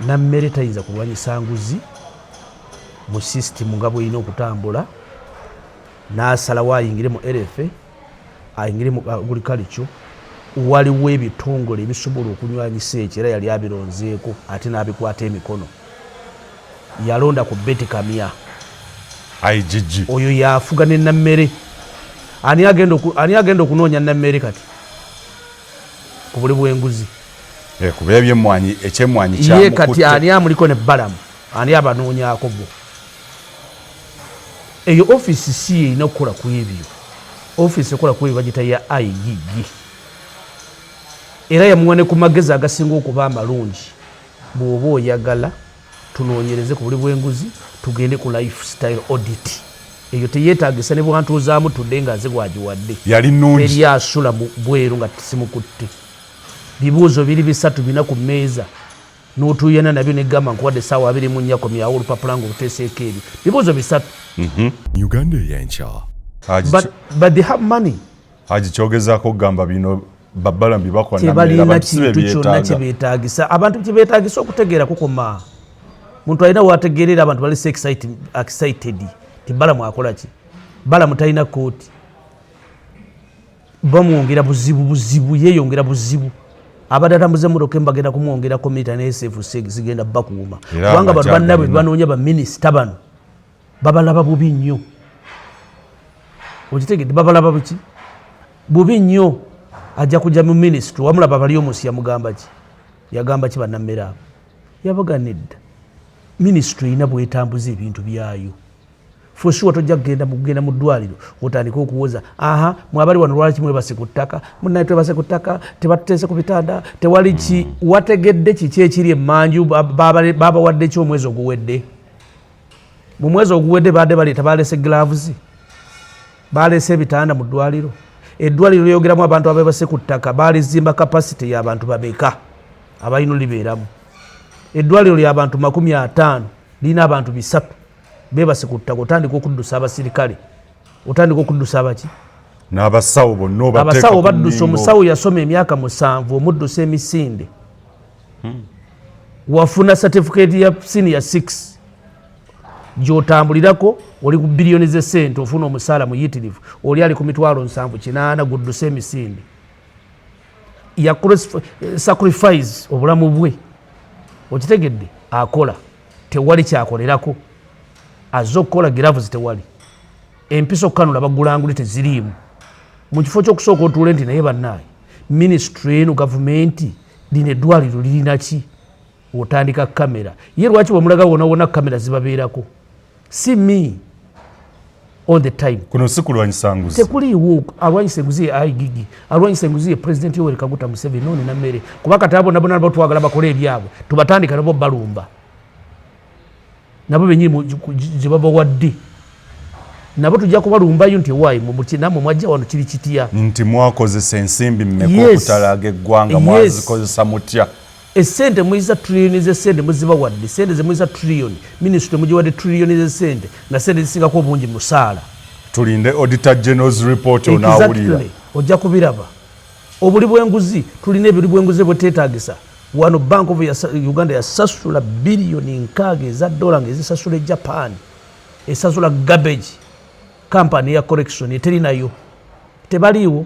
nammere tayinza kulwanyisa nguzi mu sisitimu nga bw'erina okutambula, n'asalawo ayingire mu LFA, ayingire mu agriculture. Waliwo ebitongole ebisobola okunywanyisa ekyo era yali abironzeeko ate n'abikwata emikono. Yalonda ku Betty Kamya. IGG. Oyo yafuga ne nammere. Ani agenda okunoonya nammere kati? Ku buli bw'enguzi. Kuba ebyemmwanyi ekyemmwanyi kyamukutte. Ye kati ani amuliko ne Balamu? Ani abanoonyaako bo? Eyo office si erina okukola ku ebyo. Office ekola ku ebyo bagita ya IGG. Era yamuwa ne ku magezi agasinga okuba amalungi. Bw'oba oyagala tunoonyereze ku buli bw'enguzi, tugende ku lifestyle audit. Eyo teyeetaagisa ne bwantuzaamu tudde nga nze gwagiwadde. Yali nnungi. Eri asula bweru nga simukutte. Bibuuzo biri bisatu bina ku mmeeza. N'otuuyana nabyo ne gamba nkuwadde essaawa 24 komyawo olupapula ng'oluteeseeko ebyo. Bibuuzo bisatu. Uganda eyenkya. But they have money. Haji kyogezaako okugamba bino Balamu bibakwa tebalina kintu kyonna kye beetaagisa. Abantu kye beetaagisa okutegeera kukoma. Muntu alina wategeerera abantu bali excited. Ti Balamu akola ki? Balamu talina kooti. Bamwongera buzibu yeeyongera buzibu. Abadde atambuza emmotoka embagenda kumwongerako mita ne SFC zigenda bakuuma. Kubanga abantu bannabwe banoonya baminisita bano babalaba bubi nnyo. Okitegedde babalaba buki? Bubi nnyo. Ajja kujja mu ministry wamulaba bali omusi yamugamba ki? Yagamba ki bannammere abo? Yabaga nedda. Ministry ina bwetambuza ebintu byayo. For sure tojja kugenda mu ddwaliro otandika okuwoza mwabali wano lwaki mwebase ku ttaka munnaye twebase ku ttaka tebatuteese ku bitanda tewali ki wategedde kiki ekiri emmanju babawadde ki omwezi oguwedde? Mu mwezi oguwedde badde baleeta baleese gloves, baleese ebitanda mu ddwaliro. Eddwaliro lyogeramu abantu abebase ku ttaka balizimba capacity y'abantu babeka abalina libeeramu. Eddwaliro ly'abantu 50 lina abantu 3 bebase ku ttaka. Otandika okuddusa abasirikale, otandika okuddusa abaki? N'abasawo bonna obateeka. Abasawo baddusa. Omusawo yasoma emyaka 7 omuddusa emisinde. Wafuna certificate ya senior 6 gy'otambulirako, oli ku biliyoni z'essente, ofuna omusaala muyitirivu, oli ali ku mitwalo 7-8 guddusa emisinde. Ya sacrifice obulamu bwe. Okitegedde akola tewali kyakolerako. Azza okukola gloves tewali. Empiso kanula bagulangule teziriimu. Mu kifo ky'okusooka otuule nti naye bannaaye ministry eno gavumenti lino eddwaliro lirina ki? Otandika kamera. Ye lwaki bwemulaga wona kamera zibabeerako? Si me all the time. Kuno si kulwanyisa nguzi. Tekuliiwo alwanyisa enguzi ye IGG, alwanyisa enguzi ye President Yoweri Kaguta Museveni none nammere. Kuba kati abo nabo nabo twagala bakole ebyabwe. Tubatandika nabo balumba. Nabo benyini gye babawadde. Nabo tujja kubalumbayo nti waayi namwe mwajja wano kiri kitya. Nti mwakozesa ensimbi mmeka okutalaga eggwanga mwazikozesa mutya. Essente muiza trillioni z'essente muzibawadde. Sente ze muiza trillioni. Ministry mugiwadde trillioni z'essente nga sente zisingako obungi musaala. Tulinde Auditor General's report onaawulira. Ojja kubiraba. Obuli bw'enguzi tulina ebuli bw'enguzi bweteetaagisa. Wano Bank of Uganda yasasula biliyoni 6 eza dola ng'ezisasula Japan. Esasula garbage. Company ya correction eteri nayo. Tebaliiwo.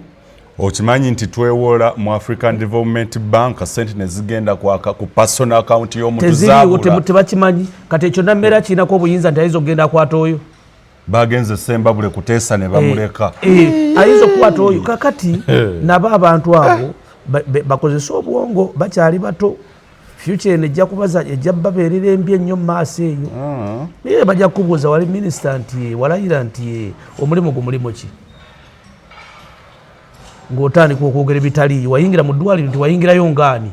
Okimanyi nti twewola mu African Development Bank sente ne zigenda ku personal account y'omuntu zaabula. Teziriiwo tebakimanyi. Kati ekyo nammera kirinako obuyinza nti ayinza okugenda akwata oyo. Bagenze Sembabule kuteesa ne bamuleka. Ayinza okukwata oyo. Kakati nabo abantu abo bakozesa obwongo bakyali bato. Future eno ejja kubaza ejja babeerera embi ennyo mu maaso eyo. Naye bajja kubuuza wali minisita nti walayira nti omulimu gumulimo ki? Ng'otandika okwogera ebitaliiyo. Wayingira mu ddwaliro nti wayingirayo ngaani?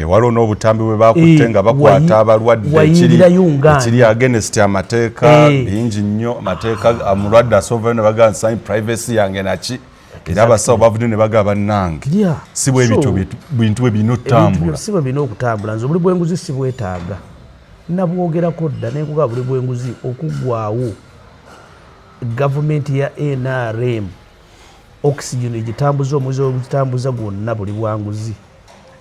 Waliwo n'obutambi bwe bakutte nga bakwata abalwadde ekiri against amateeka bingi nnyo. Amateeka omulwadde asobola ne bagamba nsanyi privacy yange naki. Era abasawo bavudde ne bagaba bannange. Si bwe bintu bwe bino okutambula. Si bwe bino okutambula. Nze obuli bw'enguzi si bwetaaga. Nabwogerako dda naye nkugamba buli bw'enguzi okuggwaawo. Gavumenti ya NRM oxygen egitambuza omwezi ogutambuza gwonna buli bwanguzi.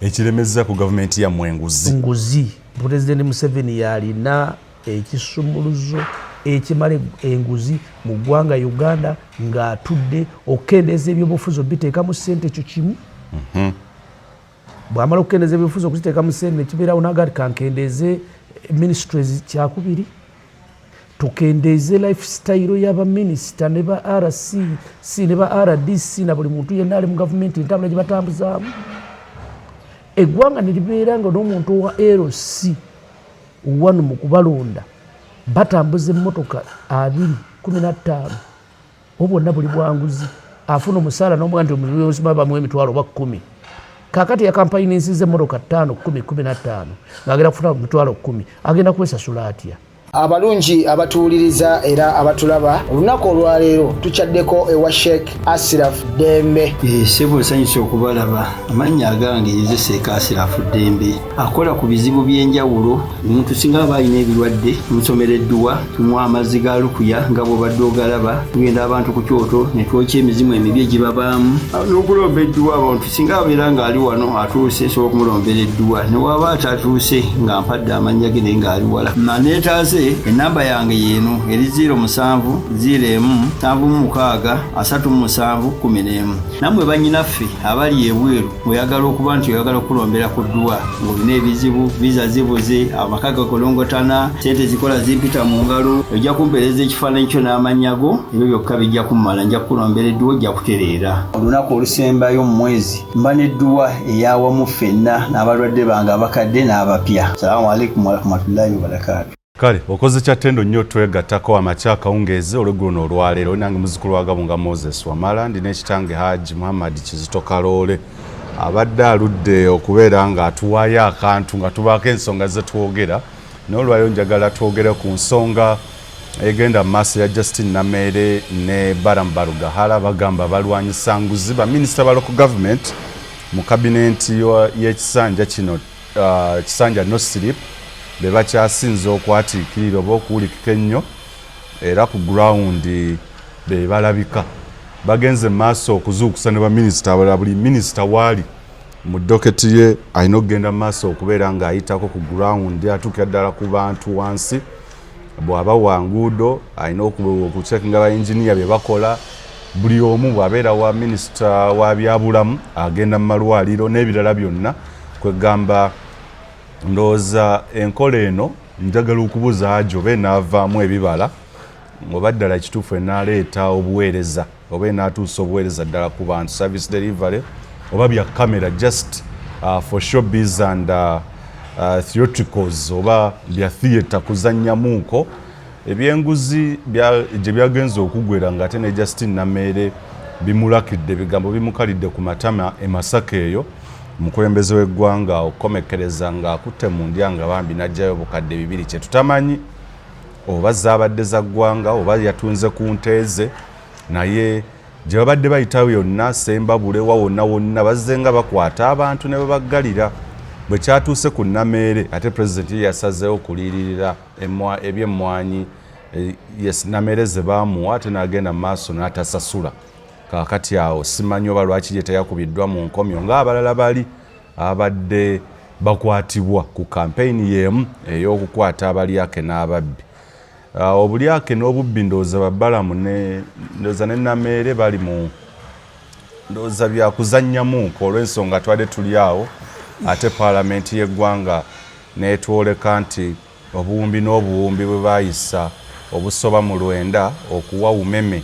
ekiremeza ku gavumenti ya nguzi President Museveni yalina ekisumuluzo ekimala enguzi mu ggwanga Uganda ng'atudde okukendeza ebyobufuzi obiteeka mu ssente ekyo kimu bw'amala okukendeza ebyobufuzi okuziteeka mu ssente nekibeerawo nagati kankendeze ministries kyakubiri tukendeze lifestyle y'abaminisita ne ba RC ne ba RDC na buli muntu yenna ali mu gavumenti entambula gye batambuzaamu eggwanga ne libeera nga n'omuntu wa LC wano mu kubalonda batambuza emmotoka 215 obwonna buli bwanguzi afuna omusaala n'omugamba nti omuyobozi bamuwa emitwalo oba 10 kakati yakampayinisiza emmotoka 5 10 15 ng'agenda kufuna emitwalo 10 agenda kwesasula atya abalungi abatuwuliriza era abatulaba olunaku olwaleero tukyaddeko ewa Sheikh Ashraf Dembe sebo nsanyusa okubalaba amannya agange Sheikh Ashraf Dembe akola ku bizibu by'enjawulo omuntu singa aba alina ebirwadde musomereddwa tumuwa amazzi ga lukuya nga bw'obadde ogalaba tugenda abantu ku kyoto ne twokya emizimu emibi egibabaamu n'okulomba edduwa abantu singa abeera ng'ali wano atuuse sobola okumulombera edduwa ne waba atatuuse nga mpadde amannya ge naye ng'ali wala naneetaase enamba yange yeno eri 0707363711 namwe banyinaffe abali ebweru oyagala okuba nti oyagala okulombera ku dduwa ng'olina ebizibu viza zibuze amaka gakolongotana sente zikola zimpita mu ngalo ojja kumpeereza ekifaananyi kyo n'amanyago ebyo byokka bijja kummala nja kukulombera edduwa ojja kutereera olunaku olusembayo mu mwezi mba n'edduwa eyawamu ffenna n'abalwadde bange abakadde n'abapya. Salaamu alaikum warahmatullahi wabarakatuh. Kale okoze kyatendo nnyo twegattako amakya akawungeezi olwegguno olwaleero nange muzzukulu wa Gabunga Moses Wamala ndi n'ekitange Haji Muhammad Kizito Kaloole abadde aludde okubeera ng'atuwaayo akantu nga tubaako ensonga ze twogera n'olwayo njagala twogere ku nsonga egenda mu maaso ya Justin Namere ne Baramu Barugahala bagamba balwanyisa nguzi baminisita ba local government mu kabinenti y'ekisanja kino kisanja no slip be bakyasinze okwatiikirira oba okuwulikika ennyo era ku ground be balabika bagenze maaso okuzuukusa ne baminisita abalala buli minisita waali mu doketi ye alina okugenda maaso okubeera ng'ayitako ku ground atuukira ddala ku bantu wansi bw'aba wa nguudo alina okucekinga bayinginiya bye bakola buli omu bw'abeera wa minisita wa byabulamu agenda mu malwaliro n'ebirala byonna kwegamba ndowooza enkola eno njagala okubuuza Haji oba enaavaamu ebibala oba ddala ekituufu enaaleeta obuweereza oba enaatuusa obuweereza ddala ku bantu service delivery oba bya kamera just for showbiz and theatricals oba bya theatre kuzannyamuuko ebyenguzi gye byagenza okugwera ng'ate ne Justin Namere bimulakidde bigambo bimukalidde ku matama e Masaka eyo omukulembeze w'eggwanga okukomekereza ng'akutte mu ndya nga bambi n'ajjayo obukadde 2 kye tutamanyi oba zaabadde za ggwanga oba yatunze ku nteeze naye gye babadde bayitawo yonna Sembabule wa wonna wonna bazze nga bakwata abantu ne babaggalira bwe kyatuuse ku Namere ate pulezidenti ye yasazeewo okuliiririra ebyemmwanyi yes Namere ze baamuwa ate n'agenda mu maaso n'atasasula kaakati awo simanyi oba lwaki gye teyakubiddwa mu nkomyo ng'abalala bali abadde bakwatibwa ku kampeyini y'emu ey'okukwata abalyake n'ababbi obulyake n'obubbi ndowooza babbalamu ndowooza ne Namere bali mu ndowooza byakuzannyamuuko olw'ensonga twadde tuli awo ate paalamenti y'eggwanga n'etwoleka nti obuwumbi n'obuwumbi bwe baayisa obusoba mu 9 okuwa umeme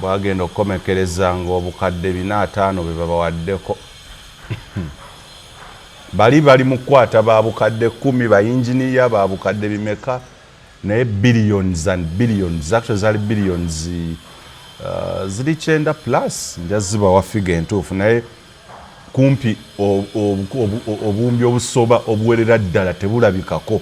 bwagenda okukomekereza ng'obukadde 4-5 be babawaddeko bali mu kukwata babukadde 10 bayinginiya babukadde bimeka naye billions and billions actually zali billions zili 9 plus njazibawa figa entuufu naye kumpi obuwumbi obusoba obuwerera ddala tebulabikako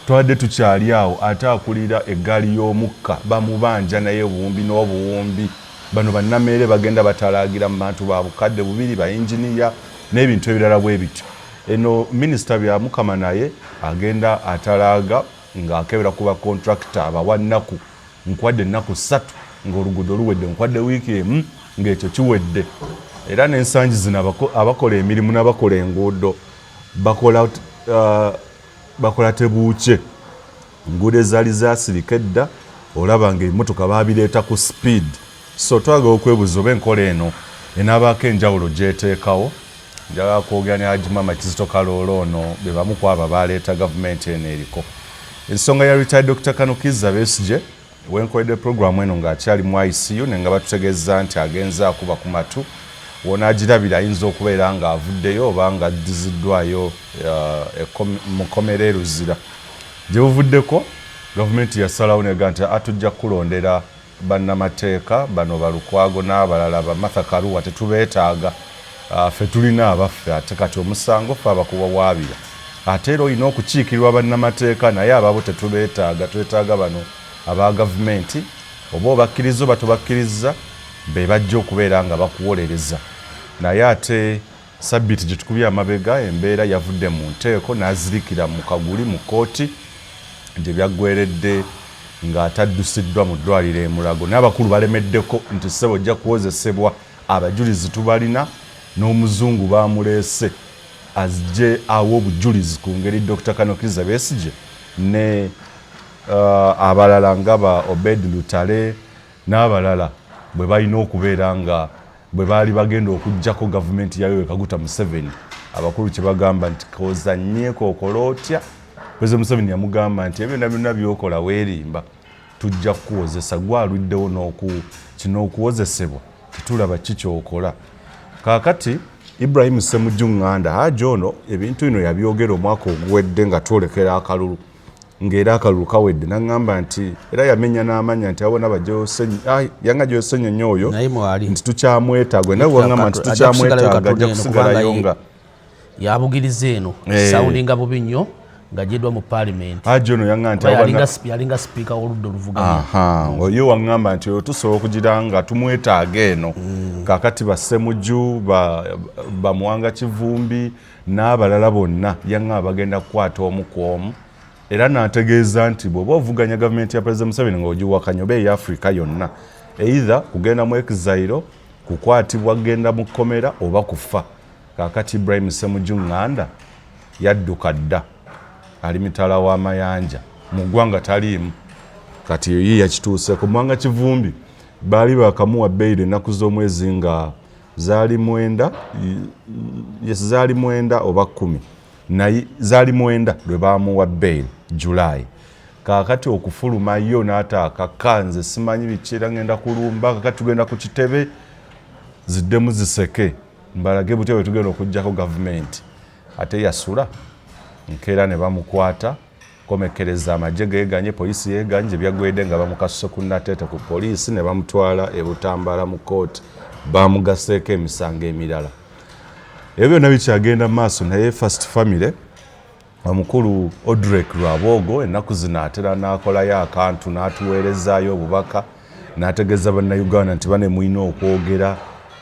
twadde tukyali awo ate akulira eggaali y'omukka bamubanja naye obuwumbi n'obuwumbi bano bannamere bagenda batalaagira mu bantu ba bukadde 2 bayinginiya n'ebintu ebirala bwe bityo eno minisita byamukama naye agenda atalaaga ng'akebera ku bakontrakita abawa nnaku nkwadde ennaku 3 ng'oluguudo luwedde nkwadde wiiki emu ng'ekyo kiwedde era n'ensangi zino abakola emirimu n'abakola enguudo bakola tebuuke. Enguudo ezaali zaasirika edda olaba ng'emmotoka baabireeta ku speed. So twagala okwebuuza oba enkola eno enaabaako enjawulo gy'eteekawo. Njagala kwogera ne Haji Mama Kizito Kaloolo ono be bamu ku abo baaleeta gavumenti eno eriko. Ensonga ya retired Dr. Kano Kizza Besigye wenkoledde programu eno ng'akyali mu ICU ne nga batutegeeza nti agenza akuba ku matu wona agirabira ayinza okubeera ng'avuddeyo oba nga addiziddwayo mu kkomera e Luzira. Gye buvuddeko gavumenti yasalawo nega nti atujja kulondera bannamateeka bano Balukwago n'abalala ba Martha Karua tetubeetaaga ffe tulina abaffe ate kati omusango ffe abakuwawaabira ate era olina okukiikirirwa bannamateeka naye ababo tetubeetaaga twetaaga bano aba gavumenti oba obakkiriza oba tobakkiriza be bajja okubeera nga bakuwolereza. Naye ate Sabbiiti gye tukubye amabega embeera yavudde mu nteeko n'azirikira mu Kaguli mu kooti gye byaggweredde ng'ataddusiddwa mu ddwaliro e Mulago n'abakulu balemeddeko nti ssebo ojja kuwozesebwa abajulizi tubalina n'omuzungu bamuleese azije awo obujulizi ku ngeri Dr. Kano Kizza Besigye ne abalala nga ba Obed Lutale n'abalala bwe balina okubeera nga bwe baali bagenda okuggyako gavumenti yayo Kaguta Museveni. Abakulu kye bagamba nti kozanyeeko okola otya. President Museveni yamugamba nti ebyo byonna by'okola weerimba tujja kuwozesa gwaluddewo kino okuwozesebwa tetulaba kikyokola. Kaakati Ibrahim Ssemujju Nganda Haji ono ebintu bino yabyogera omwaka oguwedde nga twolekera akalulu ng'era akalulu kawedde n'aŋŋamba nti era yamenya n'amanya nti abona yanga gyosenyonya oyo nti tukyamwetaaga naye waŋŋamba nti tukyamwetaaga ajja kusigalayo nga yabugiriza eno sawundinga bubi nnyo ng'agyeddwa mu Parliament. Haji ono yaŋŋamba nti yalinga sipiika w'oludda oluvuganya. Oyo waŋŋamba nti oyo tusobola okugira nga tumwetaaga eno. Kaakati ba Ssemujju ba Muwanga Kivumbi n'abalala bonna yaŋŋamba bagenda kukwata omu ku omu. Era n'ategeeza nti bw'oba ovuganya gavumenti ya President Museveni ng'ogiwakanya oba eya Afrika yonna either kugenda mu exile kukwatibwa kugenda mu kkomera oba kufa. Kaakati Ibrahim Ssemujju Nganda yadduka dda ali mitala w'amayanja mu ggwanga taliimu kati ye yakituuse ku Muwanga Kivumbi baali bakamuwa beyiro ennaku z'omwezi nga zaali 9 oba 10 naye zaali 9 lwe baamuwa beyiro July. Kaakati okufuluma yo n'ataaka kanze simanyi biki era ngenda kulumba kakati tugenda ku kitebe ziddemu ziseke mbalage butya bwe tugenda okuggyako gavumenti ate yasula nkeera ne bamukwata komekereza amagye geeganye poliisi yeeganye byagwedde nga bamukasuse ku Nateete ku poliisi ne bamutwala e Butambala mu kooti bamugaseeko emisango emirala. Ebyo byonna bikyagenda mu maaso naye First Family omukulu Odrek Lwabogo ennaku zino atera n'akolayo akantu n'atuweerezaayo obubaka n'ategeeza bannayuganda nti bane mulina okwogera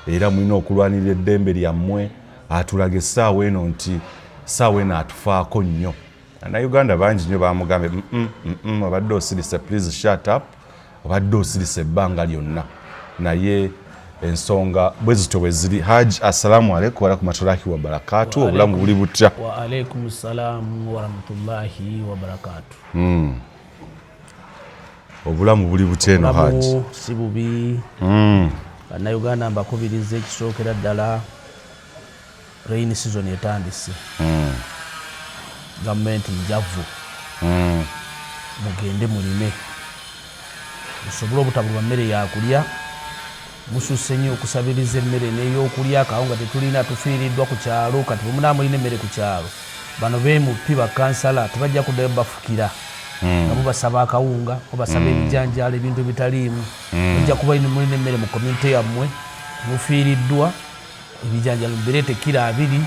era mulina okulwanirira eddembe lyammwe atulaga essaawa eno nti essaawa eno atufaako nnyo. Bannayuganda bangi nnyo bamugambye obadde osirise please shut up obadde osirise ebbanga lyonna naye ensonga bwe zityo bwe ziri. Haji assalamu alaikum warahmatullahi wabarakatuh. Obulamu buli butya? Wa alaikum salamu warahmatullahi wabarakatuh. Obulamu buli butya eno Haji? Si bubi. Bannayuganda mbakubiriza ekisookera ddala rain season etandise. Gavumenti njavu mugende mulime musobole obutabulwa mmere yakulya. Mususse nnyo okusabiriza emmere n'ey'okulya akawunga tetulina tufiiriddwa ku kyalo kati bwe munaamulina emmere ku kyalo bano beemupi bakansala tebajja kuddayo bafukira nga mubasaba akawunga mubasaba ebijanjaalo ebintu ebitaliimu mujja kuba mulina emmere mu komyunite yammwe mufiiriddwa ebijanjaalo mubireete kilo 2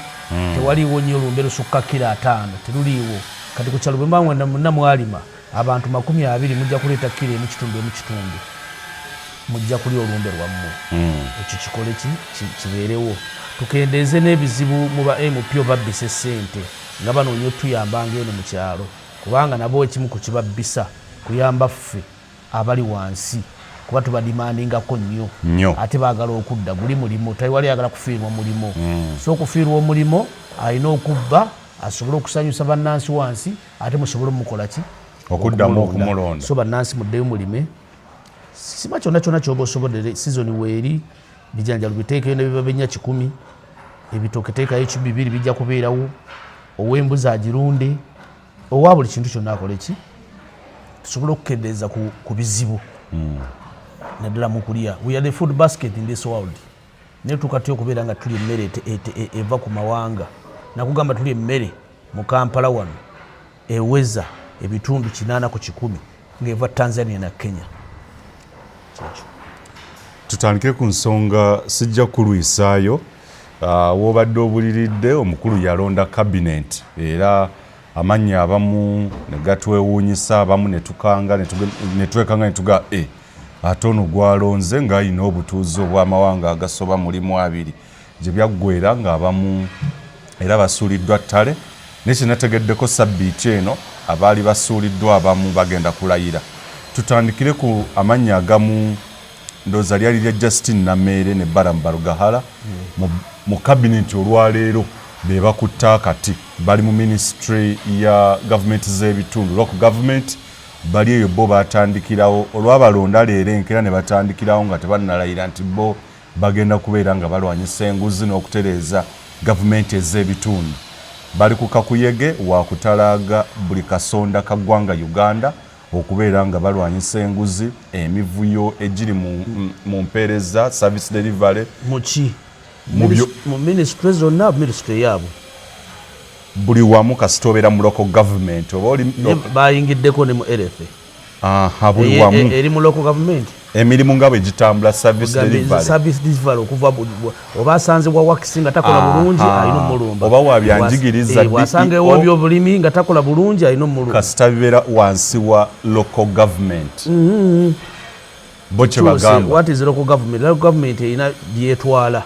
tewaliiwo nnyo olumbe lusukka kilo 5 teruliiwo kati ku kyalo bwe mubamwe namwalima abantu 20 mujja kuleeta kilo emu kitundu mujja kuli olumbe lwammwe ekyo kikole kibeerewo tukendeeze n'ebizibu mu ba MP babbisa ssente nga banoonya otuyambanga eno mu kyalo kubanga nabo ekimu ku kibabbisa kuyamba ffe abali wansi kuba tubadimandingako nnyo ate baagala okudda guli mulimu tewali ayagala kufiirwa mulimo so okufiirwa omulimo alina okubba asobole okusanyusa bannansi wansi ate musobole omukola ki okuddamu okumulonda so bannansi muddeyo mulime sima kyonna kyonna kyoba osobodde sizoni weeri bijanjalo biteekeyo ne biba benya 100 ebitooke teekayo 200 bijja kubeerawo ow'embuzi agirunde owa buli kintu kyonna akole ki tusobole okukendeeza ku bizibu naddala mu kulya we are the food basket in this world naye tukatya okubeera nga tuli emmere eva ku mawanga nakugamba tuli emmere mu Kampala wano eweza ebitundu 8 ku 100 ng'eva Tanzania na Kenya. Tutandike ku nsonga sijja kulwisaayo wobadde obuliridde omukulu yalonda cabinet era amannya abamu ne gatwewuunyisa abamu ne twekanga ne tuga ate ono gwalonze ng'alina obutuuzi obw'amawanga agasoba mulimu 2 gye byaggwera ng'abamu era basuuliddwa ttale nekinategeddeko sabbiiti eno abaali basuuliddwa abamu bagenda kulayira. Tutandikire ku amannya agamu ndooza lyali lya Justin Nameere ne Baramu Barugahala mu kabineti olwaleero be bakutte akati bali mu ministry ya gavumenti z'ebitundu local government bali eyo bo batandikirawo olwabalonda leero enkera ne batandikirawo nga tebannalayira nti bo bagenda kubeera nga balwanyisa enguzi n'okutereeza gavumenti ez'ebitundu bali ku kakuyege wa kutalaaga buli kasonda ka ggwanga Uganda okubeera nga balwanyisa enguzi emivuyo egiri mu mpeereza service delivery muki mu ministry zonna ministry yaabwe buli wamu kasitobera mu local government oba oli bayingiddeko ne mu LFA buli wamu eri mu local government emirimu nga bwe gitambula service delivery okuva oba asanzibwa wakisi nga takola bulungi alina omulumba oba wabyanjigiriza wasanga ebyobulimi nga takola bulungi alina omulumba kasita bibeera wansi wa local government bo kye bagamba what is local government? Local government erina byetwala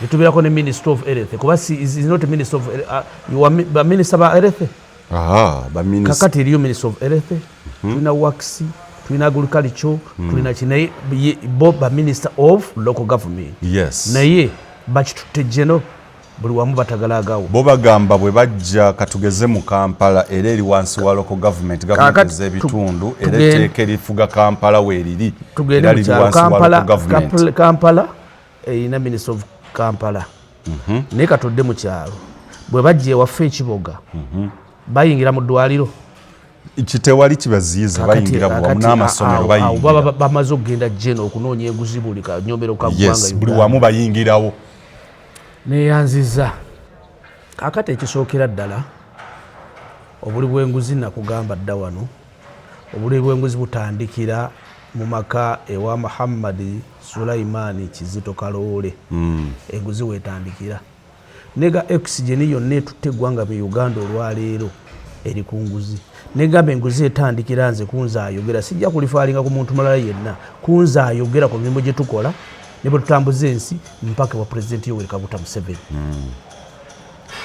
etubeerako ne minister of health kuba is not a minister of you are minister ba health kakati eriyo minister of health tulina wakisi tulina agriculture tulina kinaye bo ba minister of local government yes naye bakitutte jeno buli wamu batagalagawo bo bagamba bwe bajja katugeze mu Kampala era eri wansi wa local government gavumenti z'ebitundu era etteeka erifuga Kampala weeriri era liri wansi wa local government Kampala erina minister of Kampala naye katudde mu kyalo bwe bajja ewaffe ekiboga bayingira mu ddwaliro kitewali kibaziyiza bayingira bwamu n'amasomero bayingira bamaze okugenda jeno okunoonya enguzi buli kanyombero ka ggwanga buli wamu bayingirawo neyanziza kakati ekisookera ddala obuli bw'enguzi nakugamba dda wano obuli bw'enguzi butandikira mu maka ewa Muhammad Sulaiman Kizito Kaloole enguzi wetandikira nega oxygen yonna etutte eggwanga mu Uganda olwaleero eri ku nguzi negamba enguzi etandikira nze kunza ayogera sijja kulifaalinga ku muntu mulala yenna kunza ayogera ku mirimu gye tukola ne bwe tutambuza ensi mpaka wa President Yoweri Kaguta Museveni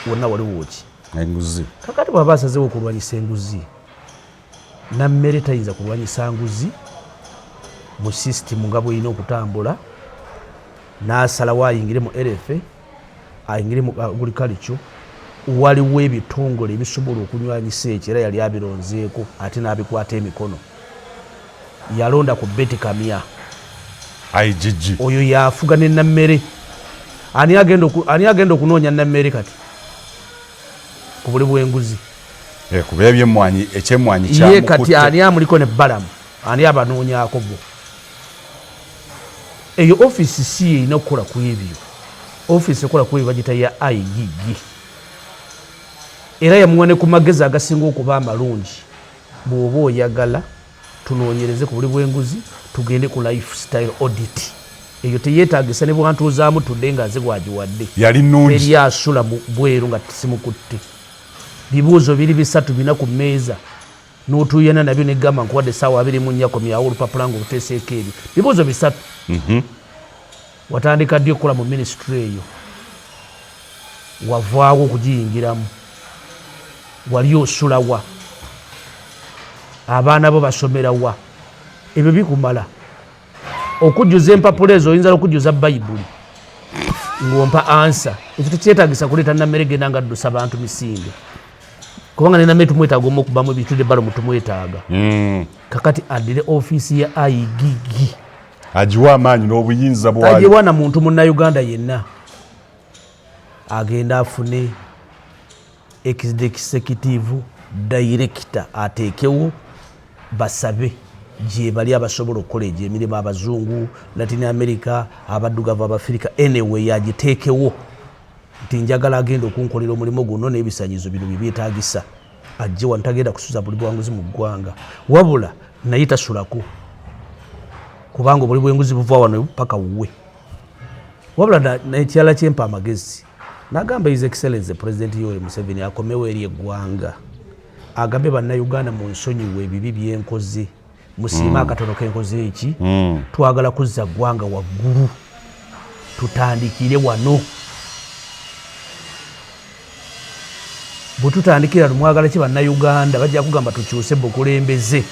wonna waliwo ki enguzi kakati bw'aba asazeewo okulwanyisa enguzi nammere tayinza kulwanyisa nguzi mu sisitimu nga bw'erina okutambula n'asalawo ayingire mu LFA ayingire mu agriculture waliwo ebitongole ebisobola okunywanyisa ekyo era yali abironzeeko ate n'abikwata emikono yalonda ku Betty Kamya IGG oyo yafuga ne nammere ani agenda okunoonya nammere kati ku buli bw'enguzi kuba ebyemmwanyi ekyemmwanyi ye kati ani amuliko ne Balamu ani abanoonyako bo eyo ofisi si erina okukola ku ebyo ofisi ekola ku ebyo bagita ya IGG era yamuwa ne ku magezi agasinga okuba amalungi bw'oba oyagala tunoonyereze ku buli bw'enguzi tugende ku lifestyle audit eyo teyeetagisa ne bwantuuzaamu tudde nga nze gwagiwadde yali nnungi eri asula bweru nga simukutte bibuuzo biri 3 bina ku mmeeza n'otuuyana nabyo negamba nkuwadde essaawa 24 komyawo olupapula ng'obuteeseeko ebyo bibuuzo 3 watandika ddi okukola mu ministry eyo wavaawo okugiyingiramu wali osulawa abaana bo basomerawa ebyo bikumala okujjuza empapula ezo oyinza okujjuza bayibuli ng'ompa ansa. Ekyo tekyetaagisa kuleeta nammere genda nga addusa bantu misinde kubanga ne nammere tumwetaaga omu okubamu ebitudde balo mutumwetaaga. Kakati addire ofiisi ya IGG agiwa amaanyi n'obuyinza bwayo, agiwa na muntu munnayuganda yenna agenda afune executive director ateekewo basabe gye bali abasobola okukola egyo emirimu, abazungu, Latin America, abaddugavu, abafirika, anyway yagiteekewo nti njagala agenda okunkolera omulimu guno n'ebisanyizo bino byebyetaagisa ajje wano, tagenda kusuza buli bwanguzi mu ggwanga wabula naye tasulako kubanga buli bwenguzi buva wano paka wuwe. Wabula n'ekirala kyempa amagezi n'agamba His Excellency President Yoweri Museveni akomewo eri eggwanga agambe bannayuganda mu nsonyiwe ebibi byenkoze musiima akatono k'enkoze eki twagala kuzza ggwanga waggulu tutandikire wano. Bwe tutandikira lumwagala ki bannayuganda bajja kugamba tukyuse bukulembeze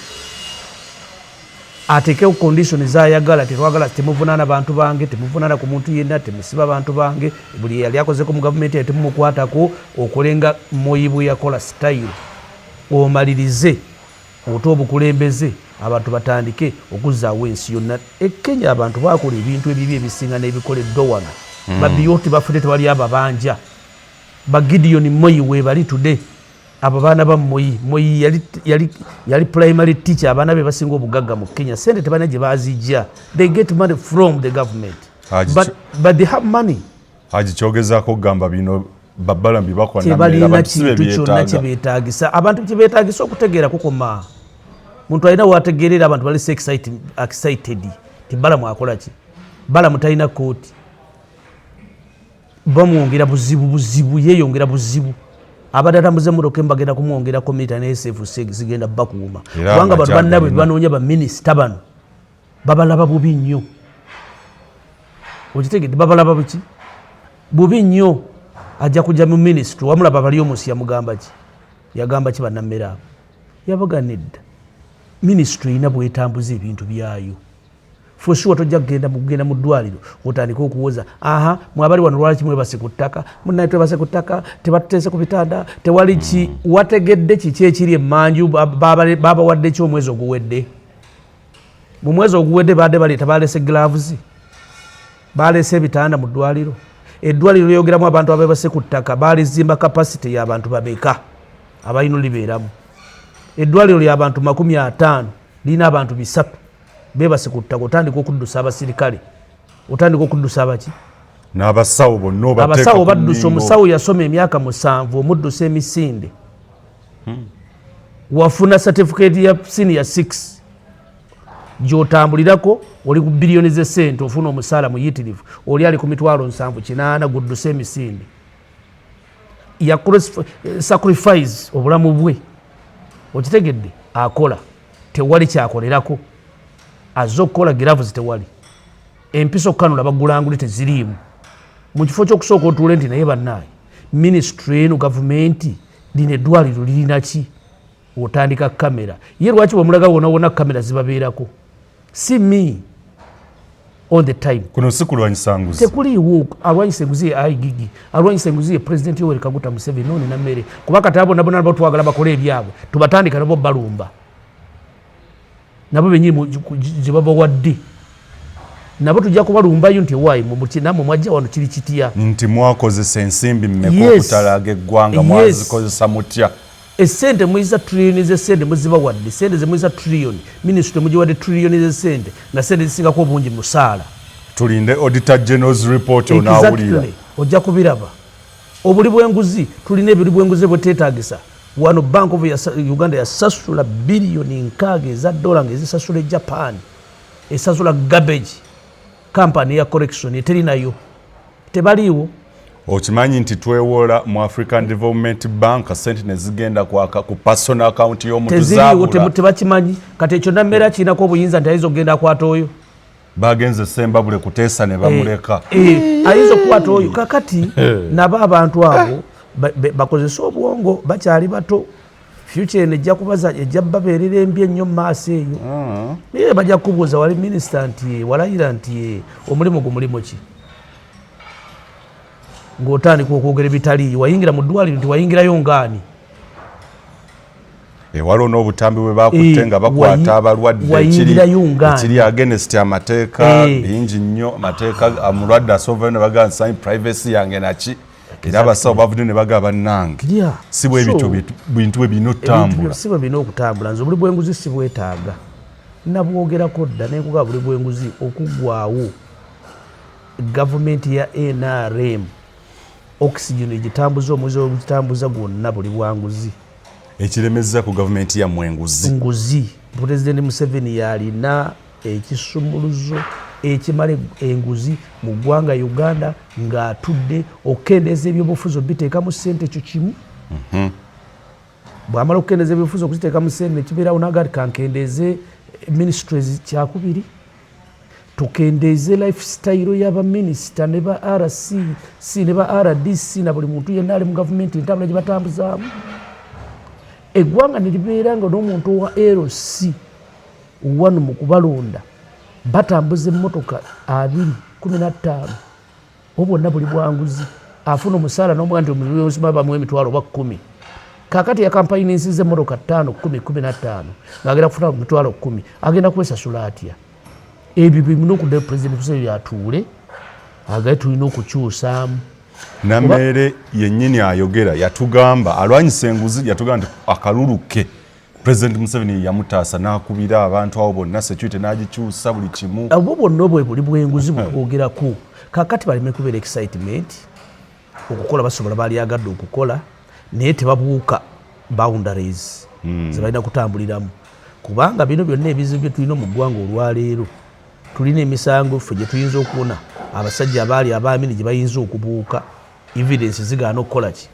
ateekewo kondisoni zayagala, tetwagala temuvunaana bantu bange, temuvunaana ku muntu yenna, temusiba bantu bange, buli yali akozeko mu gavumenti temumukwatako, okolenga Moi bwe yakola style omalirize oto obukulembeze abantu batandike okuzzaawo ensi yonna. Kenya abantu bakola ebintu ebibi ebisinga n'ebikoleddwa wano babiyoti bafudde tewali ababanja ba Gideon Moi weebali today. Abo baana ba Moi yali primary teacher, abaana be basinga obugagga mu Kenya, sente tebana gye bazijja, they get money from the government but they have money. Haji kyogezaako kugamba bino babbalambi bakwana tebalina kintu kyonna kye beetaagisa. Abantu kye beetaagisa okutegeera kukoma, muntu alina wategeerera abantu bali excited ti Balamu akola ki, Balamu talina kooti, bamwongera buzibu yeeyongera buzibu, abadde atambuze muroke mbagenda kumwongerako mita ne SF zigenda bakuuma kubanga bantu bannabwe banoonya baminisita bano babalaba bubi nnyo. Okitegedde babalaba buki bubi nnyo. Ajja kujja mu ministry wamulaba bali omusi yamugamba ki, yagamba ki bannammere abo, yabaga nedda ministry ina bwetambuza ebintu byayo. For sure tojja kugenda mu ddwaliro otandika okuwoza mwabali wano lwaki mwebase ku ttaka, munnaye twebase ku ttaka, tebatuteese ku bitanda, tewali ki. Wategedde kiki ekiri emmanju babawadde ki omwezi oguwedde? Mu mwezi oguwedde badde baleeta baleese gloves, baleese ebitanda mu ddwaliro. Eddwaliro lyogeramu abantu abebase ku ttaka balizimba capacity y'abantu babeka abalina libeeramu. Eddwaliro ly'abantu 50 lina abantu 3 bebase ku ttaka, otandika okuddusa abasirikale, otandika okuddusa abaki n'abasawo bonna obateeka. Abasawo baddusa, omusawo yasoma emyaka 7 omuddusa emisinde wafuna certificate ya senior 6 gy'otambulirako, oli ku biliyoni z'essente, ofuna omusaala muyitirivu, oli ali ku mitwalo 7-8 guddusa emisinde, ya sacrifice obulamu bwe. Okitegedde akola tewali kyakolerako, azze okukola gloves tewali, empiso kanula bagulanguli teziriimu. Mu kifo ky'okusooka otuule nti naye bannaaye ministry eno gavumenti lino eddwaliro lirina ki, otandika kamera. Ye lwaki bwemulaga wona kamera zibabeerako? Si me all the time. Kuno si kulwanyisa nguzi, tekuliiwo alwanyisa enguzi ye IGG, alwanyisa enguzi ye President Yoweri Kaguta Museveni noni nammere, kuba kati abo nabo nabo twagala bakole ebyabwe tubatandika nabo balumba nabo benyi gye babawadde nabo tujja kubalumbayo nti waayi namwe mwajja wano kiri kitya nti mwakozesa ensimbi mmeka okutalaga eggwanga, mwazikozesa mutya? Esente muiza trillioni z'essente muzibawadde, sente ze muiza trillioni, ministry mugiwadde trillioni z'essente nga sente zisingako obungi musaala. Tulinde Auditor General's report onaawulira ojja kubiraba. Obuli bw'enguzi tulina ebiri bw'enguzi bweteetaagisa. Wano Bank of Uganda yasasula biliyoni 6 eza dola ng'ezisasula Japan, esasula garbage company ya correction eterinayo, tebaliiwo. Okimanyi nti twewola mu African Development Bank sente ne zigenda kwaka ku personal account y'omuntu zaabula. Tebakimanyi kati ekyo nammera kirinako obuyinza nti ayinza okugenda akwata oyo. Bagenze Semba bule kuteesa ne bamuleka. Ayinza okukwata oyo. Kakati nabo abantu abo bakozesa obwongo, bakyali bato. future ejja kubaza ejja babeerera embi ennyo mu maaso eyo naye bajja kubuuza wali minisita nti walayira nti omulimu gumulimu ki ng'otandika okwogera ebitali wayingira mu ddwaliro nti wayingirayo ngaani waliwo n'obutambi bwe bakutte nga bakwata abalwadde ekiri against amateeka bingi nnyo amateeka omulwadde asovayo ne bagamba nsanyi privacy yange naki era abasawo bavudde ne bagaba bannange si bwe bityo bintu bwe bino okutambula si bwe bino okutambula nze obuli bw'enguzi si bwetaaga nabwogerako dda nenkugaba buli bw'enguzi okuggwaawo gavumenti ya NRM oxygen egitambuza omwezi ogutambuza gwonna buli bwanguzi ekiremeza ku gavumenti ya mwenguzi Pulezidenti Museveni yalina ekisumuluzo ekimala enguzi mu ggwanga Uganda ng'atudde okukendeeza ebyobufuzi obiteekamu ssente ekyo kimu bw'amala okukendeeza ebyobufuzi okuziteekamu ssente nekibeerawo n'agati kankendeeze ministries kyakubiri tukendeeze lifestyle y'abaminisita ne ba RC ne ba RDC na buli muntu yenna ali mu gavumenti entambula gye batambuzaamu eggwanga ne libeera nga n'omuntu wa LC wano mu kubalonda batambuza emmotoka 215 bonna buli bwanguzi afuna omusaala n'omuga nti omuzibu bamuwa emitwalo oba 10 kakati yakampayinisiza emmotoka 5 10 15 ng'agenda kufuna emitwalo 10 agenda kwesasula atya ebyo bimuna okuddayo pulezidenti Museveni atuule agaye tulina okukyusaamu nammere yennyini ayogera yatugamba alwanyisa enguzi yatugamba nti akalulu ke Pulezidenti Museveni yamutaasa n'akubira abantu awo bonna security n'agikyusa buli kimu abo bonna obwe buli bw'enguzi bw'ogerako kakati baleme kubeera excitement okukola basobola balyagadde okukola naye tebabuuka boundaries ze balina kutambuliramu kubanga bino byonna ebizibu bye tulina mu ggwanga olwaleero tulina emisango ffe gye tuyinza okuwona abasajja abaali abaamini gye bayinza okubuuka evidence zigaana okukola ki